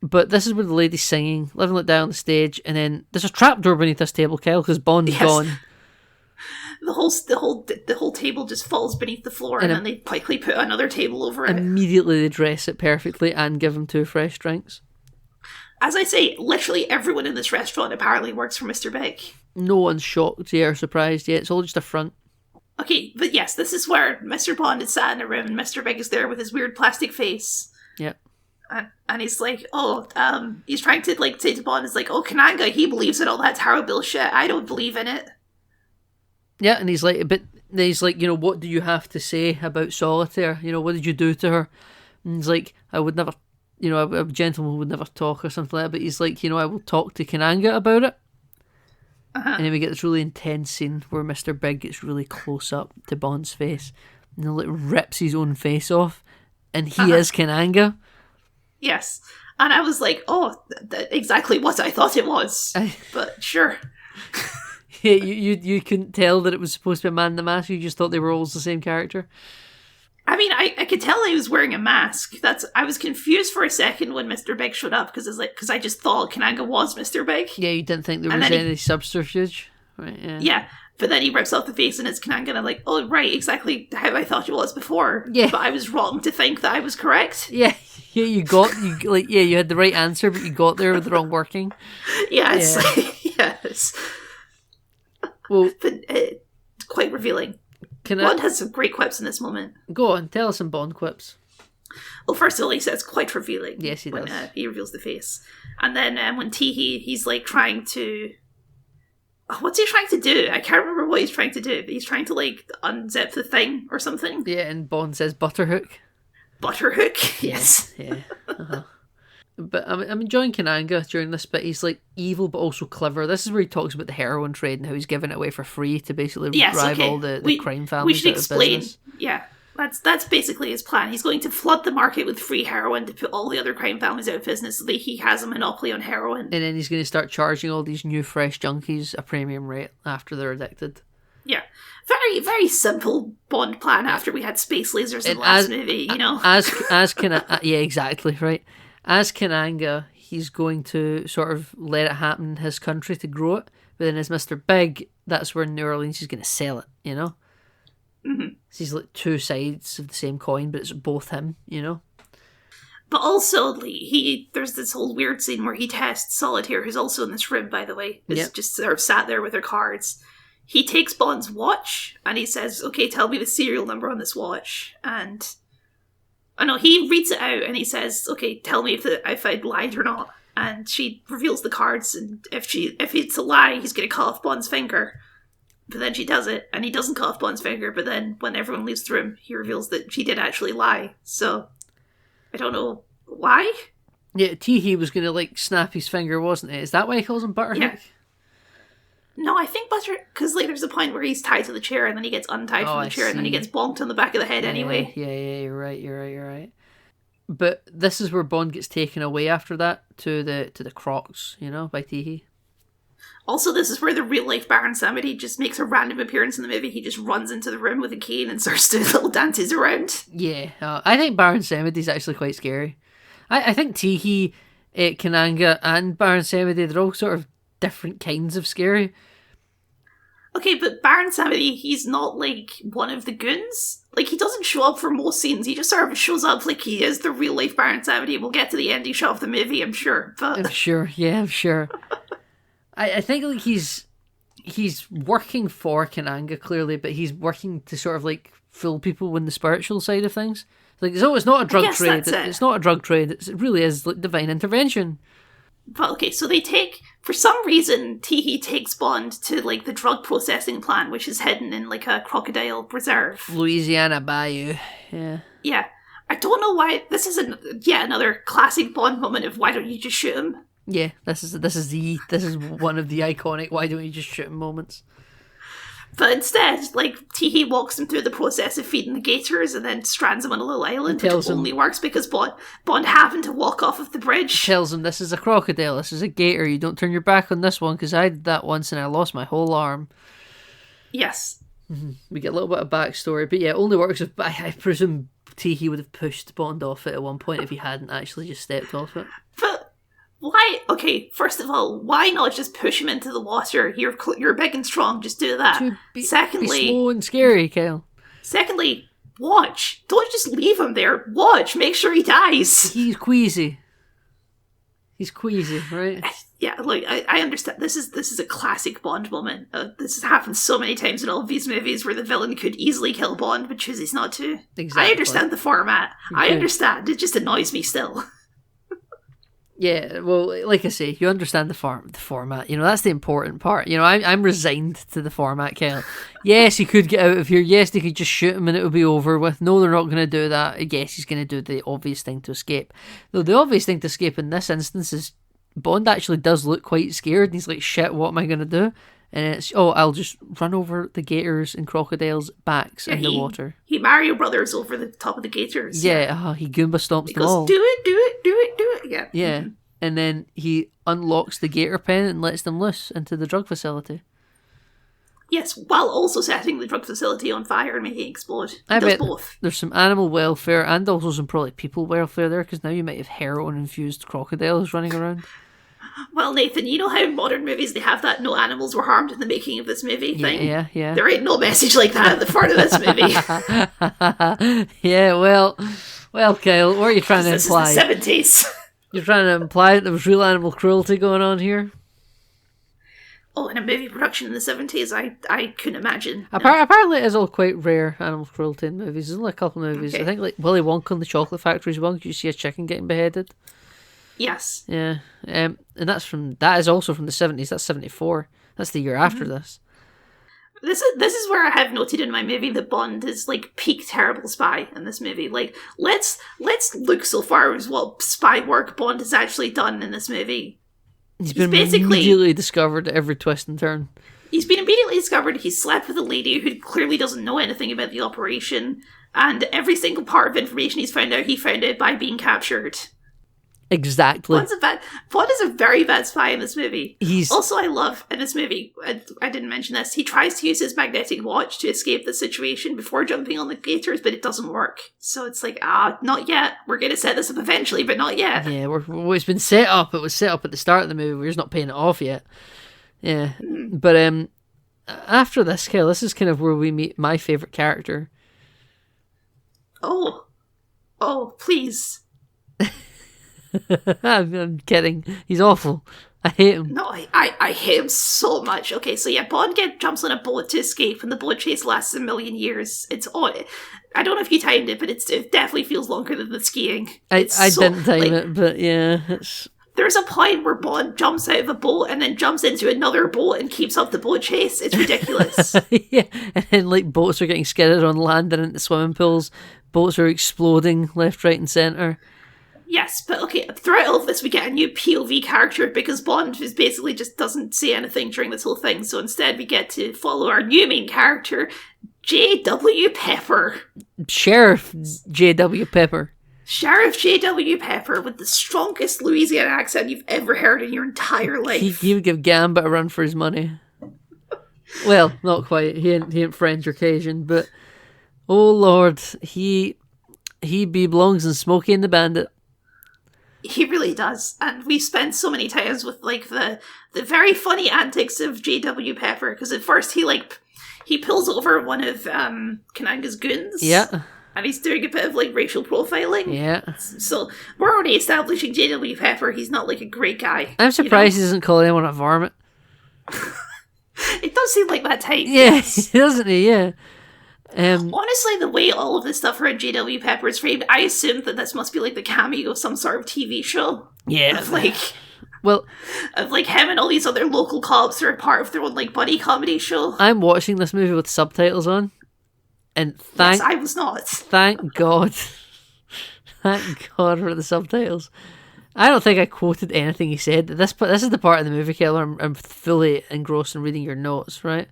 But this is where the lady's singing, living it down on the stage, and then there's a trapdoor beneath this table, Kyle, because Bond's gone.
The whole table just falls beneath the floor, and then they quickly put another table over it.
Immediately they dress it perfectly and give him 2 fresh drinks.
As I say, literally everyone in this restaurant apparently works for Mr. Big.
No one's shocked or surprised yet. It's all just a front.
Okay, but yes, this is where Mr. Bond is sat in a room and Mr. Big is there with his weird plastic face.
Yep.
And he's like, he's trying to like say to Bond, is like, oh, Kananga, he believes in all that tarot bullshit. I don't believe in it.
Yeah, and he's like, what do you have to say about Solitaire? What did you do to her? And he's like, I would never, a gentleman would never talk or something like that. But he's like, I will talk to Kananga about it. And then we get this really intense scene where Mr. Big gets really close up to Bond's face and he like rips his own face off, and he is Kananga.
Yes. And I was like, exactly what I thought it was. But sure.
Yeah, you couldn't tell that it was supposed to be a man in the mask. You just thought they were all the same character.
I mean, I could tell he was wearing a mask. I was confused for a second when Mr. Big showed up because I just thought Kananga was Mr. Big.
Yeah, you didn't think there was any subterfuge, right? Yeah.
Yeah, but then he rips off the face and it's Kananga, and I'm like, oh right, exactly how I thought it was before.
Yeah,
but I was wrong to think that I was correct.
Yeah, you had the right answer, but you got there with the wrong working.
Yes, yes.
Well,
but quite revealing. Bond has some great quips in this moment.
Go on, tell us some Bond quips.
Well, first of all, he says quite revealing.
Yes, he does.
When he reveals the face. And then when he's like trying to... what's he trying to do? I can't remember what he's trying to do, but he's trying to like unzip the thing or something.
Yeah, and Bond says Butterhook.
Butterhook, yes.
Yeah. Uh-huh. But I'm enjoying Kananga during this bit. He's like evil but also clever. This is where he talks about the heroin trade and how he's giving it away for free to basically drive all the crime families
we should
out
explain.
of business.
Yeah, that's basically his plan. He's going to flood the market with free heroin to put all the other crime families out of business so that he has a monopoly on heroin.
And then he's going to start charging all these new fresh junkies a premium rate after they're addicted.
Yeah. Very, very simple Bond plan after we had space lasers in the last movie,
Yeah, exactly, right. As Kananga, he's going to sort of let it happen in his country to grow it. But then as Mr. Big, that's where in New Orleans he's going to sell it,
Mm-hmm.
So he's like two sides of the same coin, but it's both him,
But also, there's this whole weird scene where he tests Solitaire, who's also in this room, by the way, is just sort of sat there with her cards. He takes Bond's watch, and he says, okay, tell me the serial number on this watch. And... he reads it out and he says, okay, tell me if I'd lied or not. And she reveals the cards, and if it's a lie, he's going to cut off Bond's finger. But then she does it, and he doesn't cut off Bond's finger, but then when everyone leaves the room, he reveals that she did actually lie. So, I don't know why.
Yeah, Teehee was going to, snap his finger, wasn't it? Is that why he calls him Butterhook?
Yeah. No, I think because there's a point where he's tied to the chair, and then he gets untied from the chair, and then he gets bonked on the back of the head anyway.
Yeah, you're right. But this is where Bond gets taken away after that to the Crocs, by Teehee. Also,
this is where the real-life Baron Samedi just makes a random appearance in the movie. He just runs into the room with a cane and starts doing little dances around.
Yeah, I think Baron Samedi's actually quite scary. I think Teehee, Kananga, and Baron Samedi, they're all sort of different kinds of scary.
Okay, but Baron Samedi, he's not one of the goons. He doesn't show up for most scenes. He just sort of shows up like he is the real life Baron Samedi. We'll get to the ending shot of the movie, I'm sure. But
I'm sure. I think he's working for Kananga clearly, but he's working to sort of fool people in the spiritual side of things. It's not a drug trade. It's not a drug trade. It really is divine intervention.
But okay, so for some reason, Teehee takes Bond to the drug processing plant, which is hidden in a crocodile preserve.
Louisiana Bayou, yeah.
Yeah. I don't know why, this is yet another classic Bond moment of why don't you just shoot him?
Yeah, this is one of the iconic why don't you just shoot him moments.
But instead, Teehee walks him through the process of feeding the gators and then strands him on a little island, which only works because Bond happened to walk off of the bridge.
Tells him this is a crocodile, this is a gator, you don't turn your back on this one because I did that once and I lost my whole arm.
Yes.
Mm-hmm. We get a little bit of backstory, but yeah, it only works if I presume Teehee would have pushed Bond off it at one point if he hadn't actually just stepped off it.
But why? Okay, first of all, why not just push him into the water? You're big and strong, just do that. Secondly,
be slow and scary, Kyle.
Secondly, watch. Don't just leave him there. Watch. Make sure he dies.
He's queasy. Right?
Yeah, I understand. This is a classic Bond moment. This has happened so many times in all of these movies where the villain could easily kill Bond but chooses not to.
Exactly.
I understand the format. I understand. It just annoys me still.
Yeah, well, like I say, you understand the format. You know, that's the important part. You know, I'm resigned to the format, Kyle. Yes, he could get out of here. Yes, they could just shoot him and it would be over with. No, they're not going to do that. Yes, he's going to do the obvious thing to escape. Though the obvious thing to escape in this instance is Bond actually does look quite scared. And he's like, shit, what am I going to do? And it's, I'll just run over the gators and crocodiles' backs in the water.
He Mario Brothers over the top of the gators.
Yeah, he Goomba stomps them
goes,
all.
do it. Yeah.
Yeah. Mm-hmm. And then he unlocks the gator pen and lets them loose into the drug facility.
Yes, while also setting the drug facility on fire and making it explode.
I
does
bet
both.
There's some animal welfare and also some probably people welfare there, because now you might have heroin-infused crocodiles running around.
Well, Nathan, you know how in modern movies they have that no animals were harmed in the making of this movie thing?
Yeah.
There ain't no message like that at the front of this movie.
Yeah, well, Kyle, what are you trying to imply?
This is the 70s.
You're trying to imply that there was real animal cruelty going on here?
Oh, in a movie production in the 70s, I couldn't imagine. No.
Apparently it is all quite rare, animal cruelty in movies. There's only a couple of movies.
Okay.
I think like Willy Wonka and the Chocolate Factory's one, you see a chicken getting beheaded.
Yes.
Yeah, and that is also from the 70s. That's 74. That's the year after this.
This is where I have noted in my movie that Bond is like peak terrible spy in this movie. Like, let's look so far as what spy work Bond has actually done in this movie.
He's been immediately discovered at every twist and turn.
He's been immediately discovered. He's slept with a lady who clearly doesn't know anything about the operation, and every single part of information he found out by being captured.
Exactly.
Bond is a very bad spy in this movie.
He's
also, I love in this movie, I didn't mention this, he tries to use his magnetic watch to escape the situation before jumping on the gators, but it doesn't work. So it's like, not yet. We're going to set this up eventually, but not yet.
Yeah, it's been set up. It was set up at the start of the movie. We're just not paying it off yet. Yeah. But after this, Kyle, this is kind of where we meet my favourite character.
Oh, please.
I'm kidding. He's awful. I hate him.
No, I hate him so much. Okay, so yeah, Bond jumps on a boat to escape, and the boat chase lasts a million years. It's odd. I don't know if you timed it, but it definitely feels longer than the skiing.
I didn't time it, but yeah, it's...
There's a point where Bond jumps out of a boat and then jumps into another boat and keeps up the boat chase. It's ridiculous.
Yeah, and then like boats are getting skidded on land and into swimming pools. Boats are exploding left, right, and centre.
Yes, but okay, throughout all of this we get a new POV character because Bond is basically just doesn't say anything during this whole thing, so instead we get to follow our new main character, J.W. Pepper.
Sheriff J.W. Pepper.
Sheriff J.W. Pepper with the strongest Louisiana accent you've ever heard in your entire life.
He would give Gambit a run for his money. Well, not quite. He ain't French or Cajun, but oh Lord, he belongs in Smokey and the Bandit.
He really does, and we spent so many times with like the very funny antics of J.W. Pepper, because at first he pulls over one of Kananga's goons.
Yeah.
And he's doing a bit of like racial profiling.
Yeah.
So we're already establishing J.W. Pepper. He's not like a great guy.
I'm surprised he doesn't call anyone a varmint.
It does seem like that type.
Yeah,
Yes.
doesn't he? Yeah.
Honestly, the way all of this stuff around J.W. Pepper is framed, I assumed that this must be like the cameo of some sort of TV show.
Yeah.
Of like him and all these other local cops who are part of their own like buddy comedy show.
I'm watching this movie with subtitles on, and
Yes, I was not.
Thank God. Thank God for the subtitles. I don't think I quoted anything he said. This is the part of the movie, Keller, I'm fully engrossed in reading your notes, right?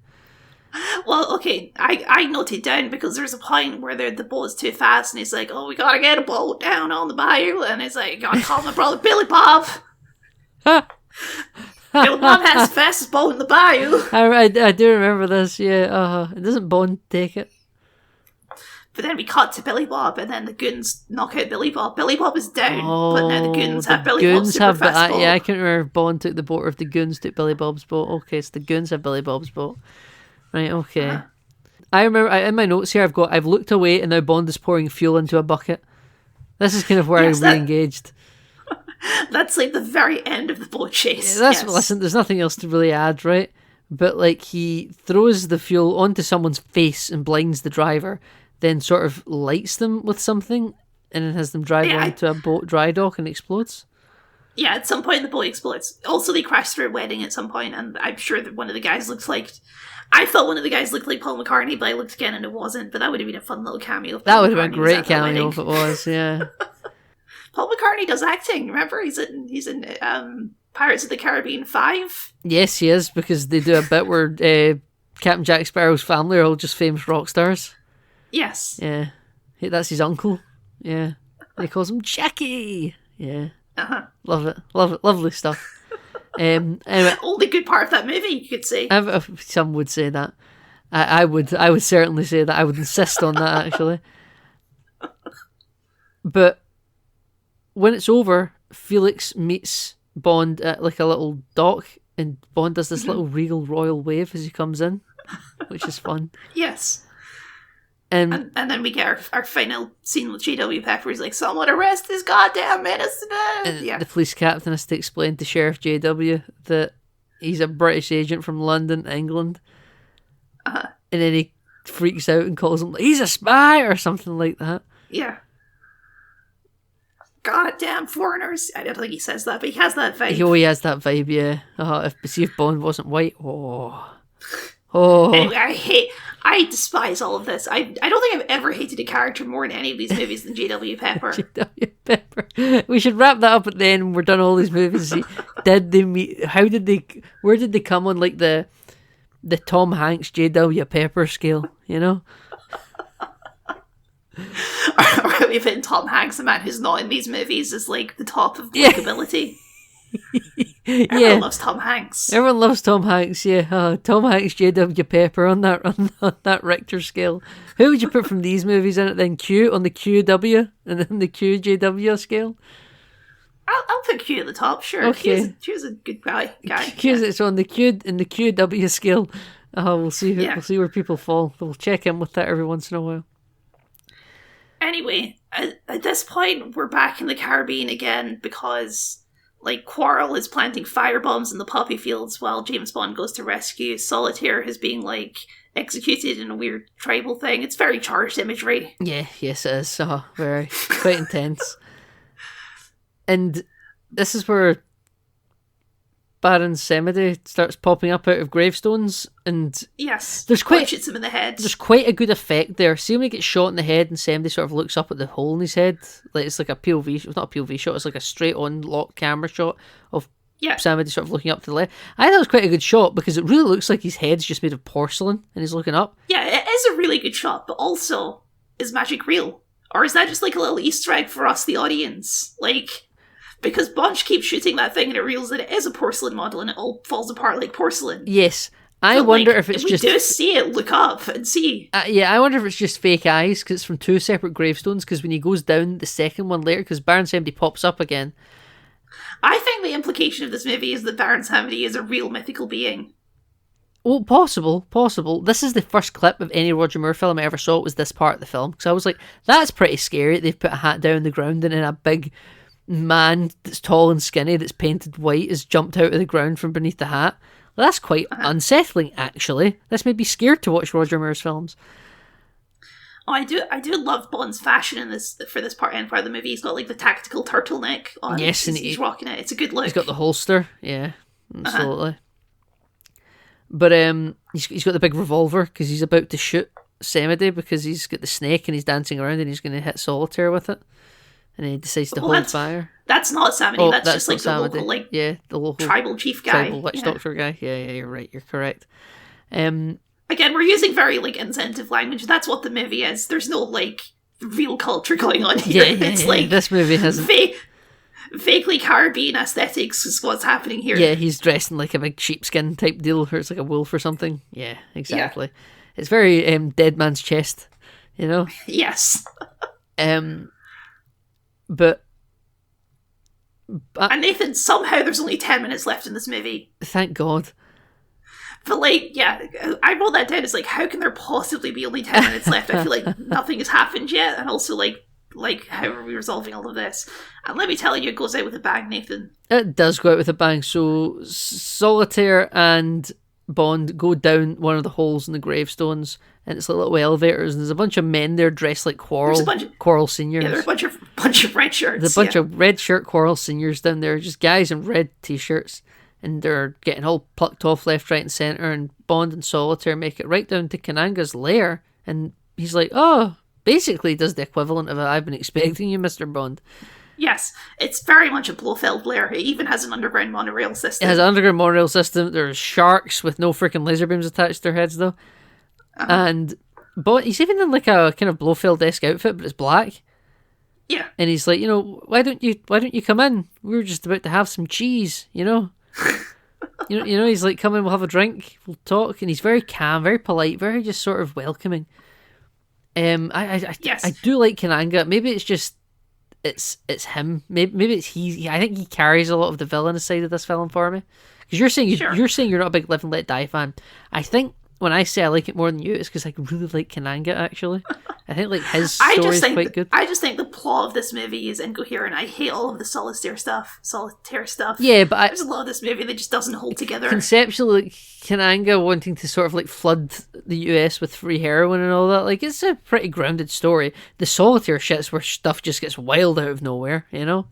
Well, okay, I noted down because there's a point where the boat's too fast and he's like, oh, we gotta get a boat down on the bayou, and he's like, gotta call my brother Billy Bob. Billy Bob has the fastest boat in the bayou.
I do remember this, yeah. Doesn't Bond take it?
But then we cut to Billy Bob, and then the goons knock out Billy Bob. Billy Bob is down, but now the goons have Billy Bob's super fast boat.
Yeah, I can't remember if Bond took the boat or if the goons took Billy Bob's boat. Okay, so the goons have Billy Bob's boat. Right, okay. I remember in my notes here I've looked away and now Bond is pouring fuel into a bucket. This is kind of where I re-engaged.
That's like the very end of the boat chase.
Yeah, listen, there's nothing else to really add, right? But like he throws the fuel onto someone's face and blinds the driver, then sort of lights them with something and then has them drive onto a boat dry dock and explodes.
Yeah, at some point the boat explodes. Also, they crash through a wedding at some point, and I'm sure that one of the guys looks like... I thought one of the guys looked like Paul McCartney, but I looked again and it wasn't. But that would have been a fun little cameo.
That would have been a great cameo if it was, yeah.
Paul McCartney does acting, remember? He's in Pirates of the Caribbean 5.
Yes, he is, because they do a bit where Captain Jack Sparrow's family are all just famous rock stars.
Yes.
Yeah. That's his uncle. Yeah. He calls him Jackie. Yeah.
Uh-huh.
Love it. Lovely stuff. Anyway,
only good part of that movie, you could say.
Some would say that. I would certainly say that. I would insist on that, actually. But when it's over, Felix meets Bond at like a little dock, and Bond does this little regal royal wave as he comes in, which is fun.
Yes.
And
then we get our final scene with J.W. Pepper. He's like, someone arrest this goddamn innocent man. Yeah.
The police captain has to explain to Sheriff J.W. that he's a British agent from London, England.
Uh-huh.
And then he freaks out and calls him, he's a spy or something like that.
Yeah. Goddamn foreigners. I don't think he says that, but he has that vibe.
He has that vibe, yeah. If Bond wasn't white,
Anyway, I despise all of this. I don't think I've ever hated a character more in any of these movies than J.W. Pepper.
J.W. Pepper. We should wrap that up at the end when we're done all these movies. Did they meet? Where did they come on like the Tom Hanks J.W. Pepper scale, you know?
Or even Tom Hanks, a man who's not in these movies, is like the top of likability. Everyone loves Tom Hanks.
Everyone loves Tom Hanks, yeah. Tom Hanks, J.W. Pepper on that Richter scale. Who would you put from these movies in it then? Q on the QW and then the QJW scale?
I'll put Q at the top, sure.
Okay.
Q's a good guy.
It's on the QW scale. We'll see where people fall. We'll check in with that every once in a while.
Anyway, at this point, we're back in the Caribbean again because, like, Quarrel is planting firebombs in the poppy fields while James Bond goes to rescue Solitaire, who's being, like, executed in a weird tribal thing. It's very charged imagery. Yeah,
yes it is. Very, quite intense. And this is where Baron Samedi starts popping up out of gravestones, and
yes, shoots him in the head.
There's quite a good effect there. See when he gets shot in the head, and Samedi sort of looks up at the hole in his head, like it's like a POV. It's not a POV shot. It's like a straight on lock camera shot of Samedi sort of looking up to the left. I thought it was quite a good shot because it really looks like his head's just made of porcelain, and he's looking up.
Yeah, it is a really good shot, but also, is magic real, or is that just like a little Easter egg for us, the audience? Like, because Bunch keeps shooting that thing and it reveals that it is a porcelain model and it all falls apart like porcelain.
Yes. I wonder if it's just...
If we do see it, look up and see.
I wonder if it's just fake eyes because it's from two separate gravestones, because when he goes down the second one later, because Baron Samedi pops up again.
I think the implication of this movie is that Baron Samedi is a real mythical being.
Oh, possible. This is the first clip of any Roger Moore film I ever saw. It was this part of the film. Because I was like, that's pretty scary. They've put a hat down the ground and then a big man that's tall and skinny that's painted white has jumped out of the ground from beneath the hat. Well, that's quite unsettling, actually. This made me scared to watch Roger Moore's films.
Oh, I do love Bond's fashion in this for this part and part of the movie. He's got like the tactical turtleneck on.
Yes, and
he's rocking it. It's a good look.
He's got the holster. Yeah, absolutely. But he's got the big revolver because he's about to shoot Samedi because he's got the snake and he's dancing around and he's going to hit Solitaire with it. And he decides to hold fire.
That's not Samedi. That's just like the local,
the local
tribal chief guy.
Tribal witch doctor guy. Yeah, you're right. You're correct.
Again, we're using very insensitive language. That's what the movie is. There's no real culture going on here. It's
this movie has
vaguely Caribbean aesthetics is what's happening here.
Yeah, he's dressed in like a big sheepskin type deal, or it's like a wolf or something. Yeah, exactly. Yeah. It's very Dead Man's Chest, you know.
Yes.
But
and Nathan, somehow there's only 10 minutes left in this movie.
Thank God.
But I wrote that down as how can there possibly be only 10 minutes left? I feel like nothing has happened yet, and also how are we resolving all of this? And let me tell you, it goes out with a bang, Nathan.
It does go out with a bang. So Solitaire and Bond go down one of the holes in the gravestones, and it's like little elevators, and there's a bunch of men there dressed like Quarrel seniors.
Yeah, there are a bunch of red shirts.
There's a bunch of red shirt Quarrel seniors down there, just guys in red t-shirts, and they're getting all plucked off left, right, and centre. And Bond and Solitaire make it right down to Kananga's lair, and he's like, "Oh, basically does the equivalent of a 'I've been expecting you, Mr. Bond.'"
Yes, it's very much a Blofeld lair. It even has an underground monorail system.
It has an underground monorail system. There's sharks with no freaking laser beams attached to their heads, though. And Bond, he's even in like a kind of Blofeld-esque outfit, but it's black.
Yeah.
And he's like, why don't you come in? We were just about to have some cheese, you know. He's like, come in, we'll have a drink, we'll talk, and he's very calm, very polite, very just sort of welcoming. I do like Kananga. Maybe it's just it's him. Maybe it's he. I think he carries a lot of the villainous side of this film for me. Because you're saying you're not a big Live and Let Die fan. I think when I say I like it more than you, it's because I really like Kananga, actually. I think like his story is quite good.
I just think the plot of this movie is incoherent. I hate all of the solitaire stuff.
Yeah, but
there's a lot of this movie that just doesn't hold together.
Conceptually, like, Kananga wanting to sort of like flood the US with free heroin and all that, like, it's a pretty grounded story. The solitaire shit's where stuff just gets wild out of nowhere, you know?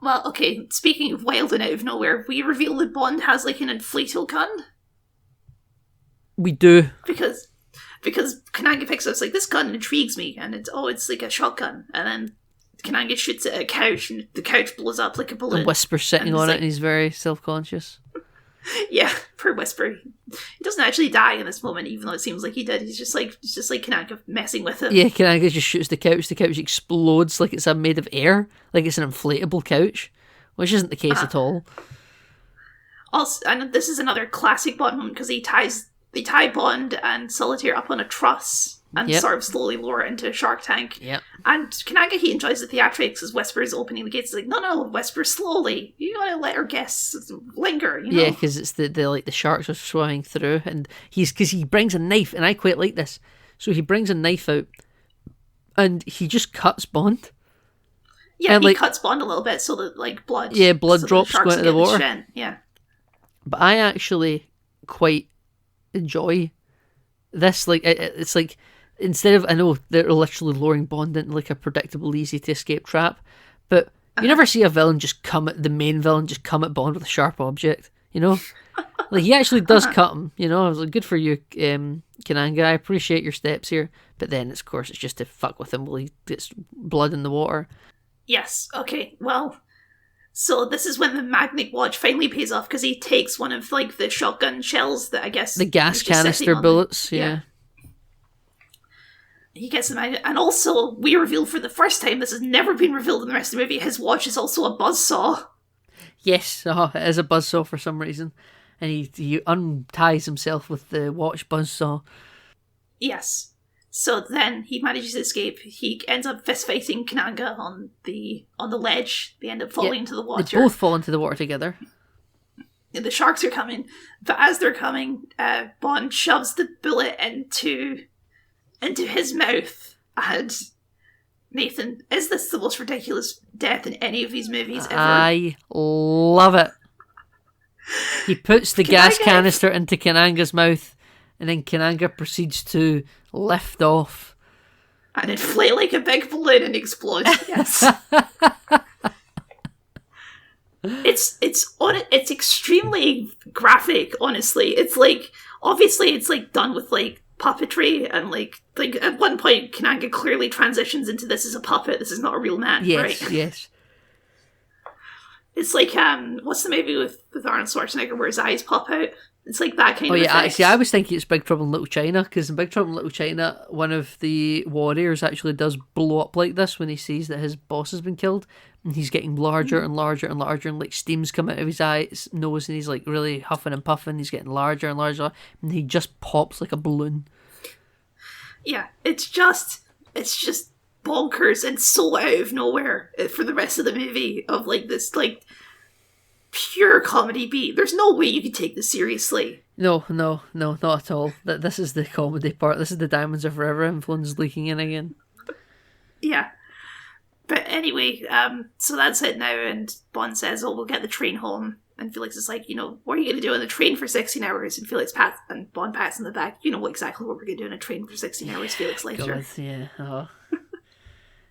Well, okay, speaking of wild and out of nowhere, we reveal that Bond has like an inflatable gun.
We do.
Because Kananga picks up, it's like, this gun intrigues me, and it's like a shotgun, and then Kananga shoots it at a couch, and the couch blows up like a balloon.
And Whisper's sitting on it, and he's very self-conscious.
Yeah, poor Whisper. He doesn't actually die in this moment, even though it seems like he did. It's just like Kananga messing with him.
Yeah, Kananga just shoots the couch explodes like it's made of air, like it's an inflatable couch, which isn't the case at all.
Also, and this is another classic Bond moment, because they tie Bond and Solitaire up on a truss and sort of slowly lower it into a shark tank.
Yep.
And Kananga, he enjoys the theatrics as Whisper's opening the gates. He's like, no, Whisper, slowly. You gotta let our guests linger, you know?
Yeah, because it's the sharks are swimming through, and because he brings a knife, and I quite like this. So he brings a knife out, and he just cuts Bond.
Yeah,
and
he cuts Bond a little bit so that, like, blood...
Yeah, blood drops going into the water.
Yeah.
But I actually quite enjoy this. Like, it's like, instead of, I know they're literally lowering Bond into like a predictable, easy to escape trap, but you never see a villain just come at the main villain, just come at Bond with a sharp object, you know? Like, he actually does cut him, you know? I was like, good for you, Kananga, I appreciate your steps here. But then, of course, it's just to fuck with him while he gets blood in the water.
Yes, okay, well, so this is when the magnet watch finally pays off, because he takes one of, like, the shotgun shells that I guess...
The gas canister bullets, yeah.
He gets the magnet, and also, we reveal for the first time, this has never been revealed in the rest of the movie, his watch is also a buzzsaw.
Yes, it is a buzzsaw for some reason. And he unties himself with the watch buzzsaw.
Yes. So then he manages to escape. He ends up fistfighting Kananga on the ledge. They end up falling into the water.
They both fall into the water together.
The sharks are coming, but as they're coming, Bond shoves the bullet into his mouth. And Nathan, is this the most ridiculous death in any of these movies ever?
I love it. He puts the gas canister into Kananga's mouth, and then Kananga proceeds to lift off.
And inflate like a big balloon and explode. Yes. It's extremely graphic, honestly. It's like, obviously it's like done with like puppetry, and like at one point Kananga clearly transitions into, this is a puppet, this is not a real man.
Yes,
right?
yes.
It's like, what's the movie with Arnold Schwarzenegger where his eyes pop out? It's like that kind of
effect.
Actually,
I was thinking it's Big Trouble in Little China, because in Big Trouble in Little China, one of the warriors actually does blow up like this when he sees that his boss has been killed, and he's getting larger and larger and larger, and like steam's coming out of his nose, and he's like really huffing and puffing, he's getting larger and larger, and he just pops like a balloon.
Yeah, it's just bonkers and so out of nowhere for the rest of the movie, of like this like pure comedy beat. There's no way you could take this seriously.
No, not at all. This is the comedy part. This is the Diamonds Are Forever influence leaking in again.
Yeah. But anyway, so that's it now, and Bond says, we'll get the train home. And Felix is like, what are you going to do on the train for 16 hours? And and Bond pats in the back, exactly what we're going to do on a train for 16 hours, Felix later.
God, yeah. Oh.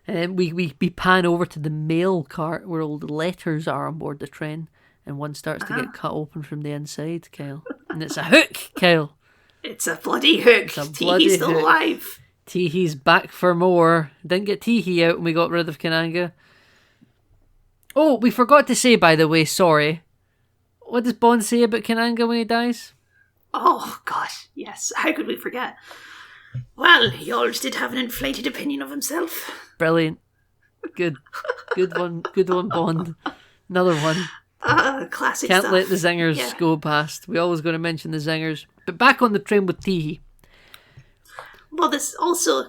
And then we pan over to the mail cart where all the letters are on board the train, and one starts to get cut open from the inside, Kyle. And it's a hook, Kyle.
It's a bloody hook. Teehee's still alive.
Teehee's back for more. Didn't get Teehee out when we got rid of Kananga. Oh, we forgot to say, by the way, sorry. What does Bond say about Kananga when he dies?
Oh, gosh, yes. How could we forget? Well, he always did have an inflated opinion of himself.
Brilliant. Good. Good one, Bond. Another one.
Classic
Can't
stuff.
let the zingers go past. We always got to mention the zingers. But back on the train with Teehee.
Well, this also,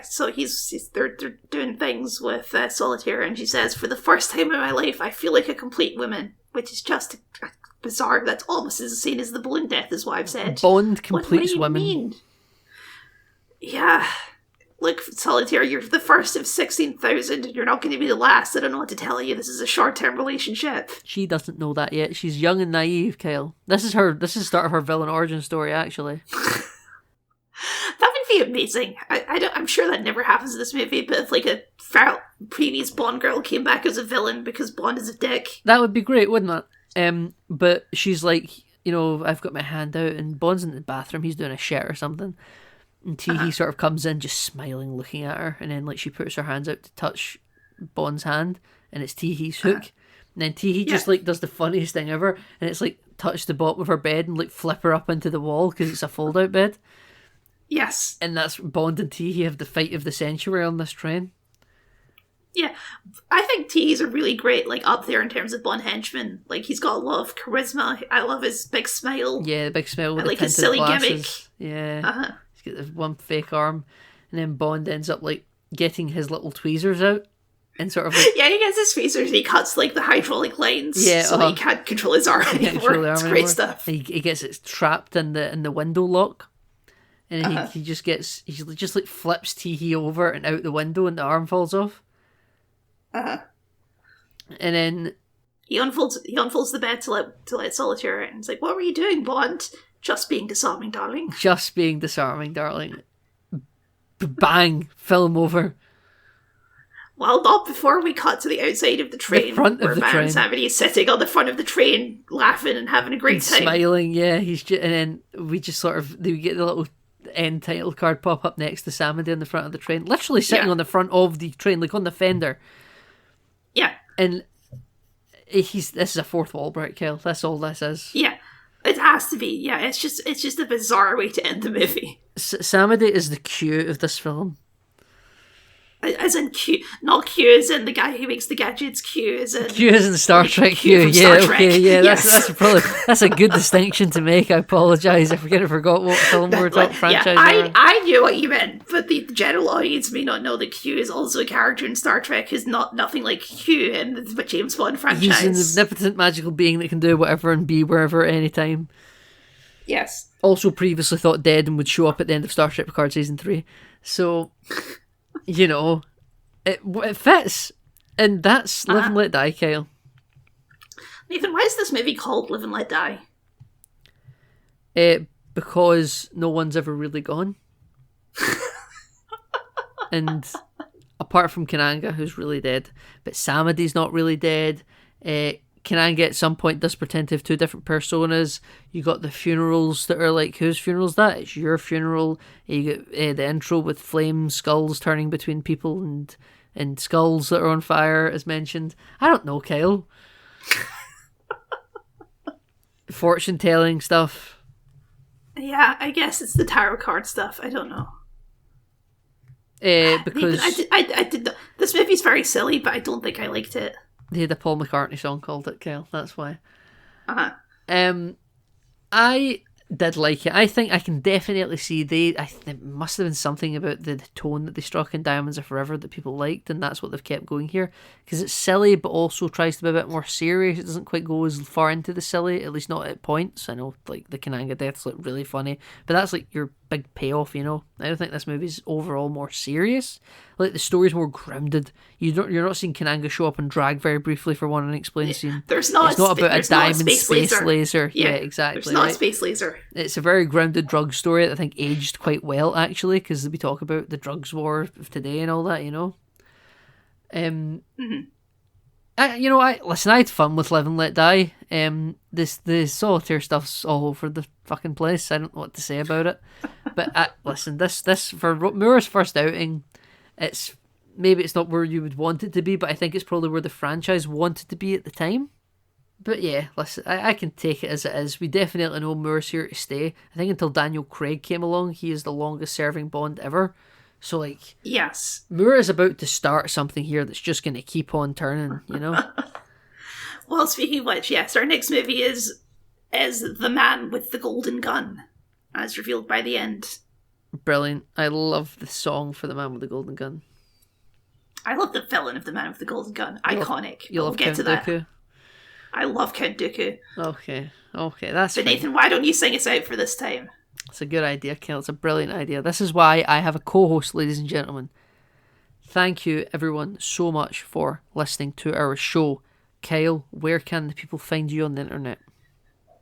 so they're doing things with Solitaire, and she says, for the first time in my life, I feel like a complete woman, which is just bizarre. That's almost as insane as the balloon death, is what I've said.
Bond completes
what do you
women.
Mean? Yeah. Look, Solitaire, you're the first of 16,000, and you're not going to be the last. I don't know what to tell you. This is a short-term relationship.
She doesn't know that yet. She's young and naive, Kyle. This is the start of her villain origin story, actually.
That would be amazing. I'm sure that never happens in this movie, but if like a previous Bond girl came back as a villain because Bond is a dick.
That would be great, wouldn't it? But she's like, I've got my hand out, and Bond's in the bathroom. He's doing a shit or something. And Teehee sort of comes in just smiling, looking at her, and then like she puts her hands out to touch Bond's hand, and it's Teehee's hook. And then Teehee just like does the funniest thing ever, and it's like touch the bottom of her bed and like flip her up into the wall because it's a fold-out bed.
Yes.
And that's Bond and Teehee have the fight of the century on this train.
Yeah, I think Teehee's a really great, like, up there in terms of Bond henchman. Like, he's got a lot of charisma. I love his big smile.
Yeah, the big smile with
I like
the
his
tinted
silly
glasses.
gimmick.
Yeah. He's got this one fake arm. And then Bond ends up, like, getting his little tweezers out. And sort of like...
Yeah, he gets his tweezers and he cuts, like, the hydraulic lines so that he can't control his arm anymore. It's great stuff.
He gets it trapped in the window lock. And he just like flips Teehee over and out the window and the arm falls off. And then
he unfolds the bed to let Solitaire out, and it's like, what were you doing, Bond? Just being disarming, darling.
Just being disarming, darling. Bang! Film over.
Well, not before we cut to the outside of the train,
the front of
where
the
Baron
train.
Samedi is sitting on the front of the train, laughing and having a great time,
smiling. Yeah, and then we just we get the little end title card pop up next to Samedi on the front of the train, literally sitting on the front of the train, like on the fender.
Yeah,
and this is a fourth wall break, Kel. That's all this is.
Yeah, it has to be. Yeah, it's just a bizarre way to end the movie.
Samedi is the Q of this film.
As in Q, not Q as in the guy who makes the gadgets. Q as in
Star Trek. Q,
Star Trek.
Okay, yeah.
Yes.
That's a good distinction to make. I apologise. I forgot what film we're talking franchise.
I knew what you meant, but the general audience may not know that Q is also a character in Star Trek. Who's nothing like Q in the James Bond franchise.
He's an omnipotent magical being that can do whatever and be wherever at any time.
Yes.
Also previously thought dead and would show up at the end of Star Trek Picard Season 3. So, it fits. And that's Live and Let Die, Kyle.
Nathan, why is this movie called Live and Let Die?
Because no one's ever really gone. And apart from Kananga, who's really dead, but Samedi's not really dead. Kananga at some point does pretend to have two different personas. You got the funerals that are like, whose funeral's that? It's your funeral. You get the intro with flames, skulls turning between people and skulls that are on fire, as mentioned. I don't know, Kyle. Fortune telling stuff.
Yeah, I guess it's the tarot card stuff. I don't know.
Because
I did. This movie's very silly, but I don't think I liked it.
they had a Paul McCartney song called it, Kyle. That's why.
Uh-huh.
did like it. I think I can definitely see it must have been something about the tone that they struck in Diamonds Are Forever that people liked, and that's what they've kept going here. Because it's silly, but also tries to be a bit more serious. It doesn't quite go as far into the silly, at least not at points. I know, like, the Kananga deaths look really funny, but that's like your big payoff, you know? I don't think this movie's overall more serious. Like, the story's more grounded. You're not seeing Kananga show up and drag very briefly for one unexplained scene.
It's not
about a diamond space laser.
Yeah,
exactly.
There's not a space laser.
It's a very grounded drug story that I think aged quite well, actually, because we talk about the drugs war of today and all that, you know? I had fun with Live and Let Die. The solitaire stuff's all over the fucking place. I don't know what to say about it. But listen, this for Moore's first outing, it's not where you would want it to be, but I think it's probably where the franchise wanted to be at the time. But yeah, listen, I can take it as it is. We definitely know Moore's here to stay. I think until Daniel Craig came along, he is the longest serving Bond ever. So, like,
yes,
Moore is about to start something here that's just going to keep on turning, you know?
Well, speaking of which, yes, our next movie is The Man with the Golden Gun, as revealed by the end.
Brilliant. I love the song for The Man with the Golden Gun.
I love the villain of The Man with the Golden Gun. Iconic.
You'll
we'll get
Count
to that.
Dooku?
I love Count Dooku.
Okay, that's
But
fine.
Nathan, why don't you sing us out for this time?
It's a good idea, Kyle. It's a brilliant idea. This is why I have a co-host, ladies and gentlemen. Thank you, everyone, so much for listening to our show. Kyle, where can the people find you on the internet?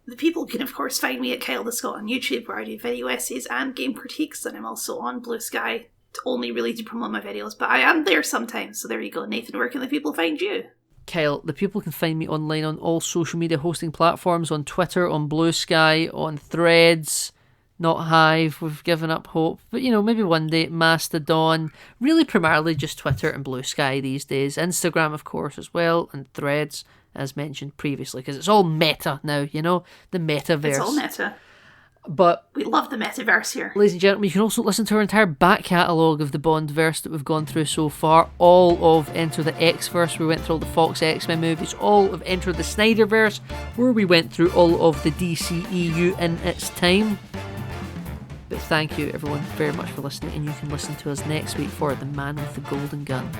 The people can, of course, find me at Kyle the Scot on YouTube, where I do video essays and game critiques, and I'm also on Blue Sky, only really to promote my videos, but I am there sometimes, so there you go. Nathan, where can the people find you?
Kyle, the people can find me online on all social media hosting platforms, on Twitter, on Blue Sky, on Threads, not Hive, we've given up hope, but maybe one day, Mastodon, really primarily just Twitter and Blue Sky these days, Instagram of course as well, and Threads, as mentioned previously, because it's all meta now, the metaverse.
It's all meta.
But
we love the metaverse here.
Ladies and gentlemen, you can also listen to our entire back catalogue of the BondVerse that we've gone through so far. All of Enter the X-Verse, we went through all the Fox X-Men movies. All of Enter the Snyderverse, where we went through all of the DCEU in its time. But thank you everyone very much for listening, and you can listen to us next week for The Man with the Golden Gun.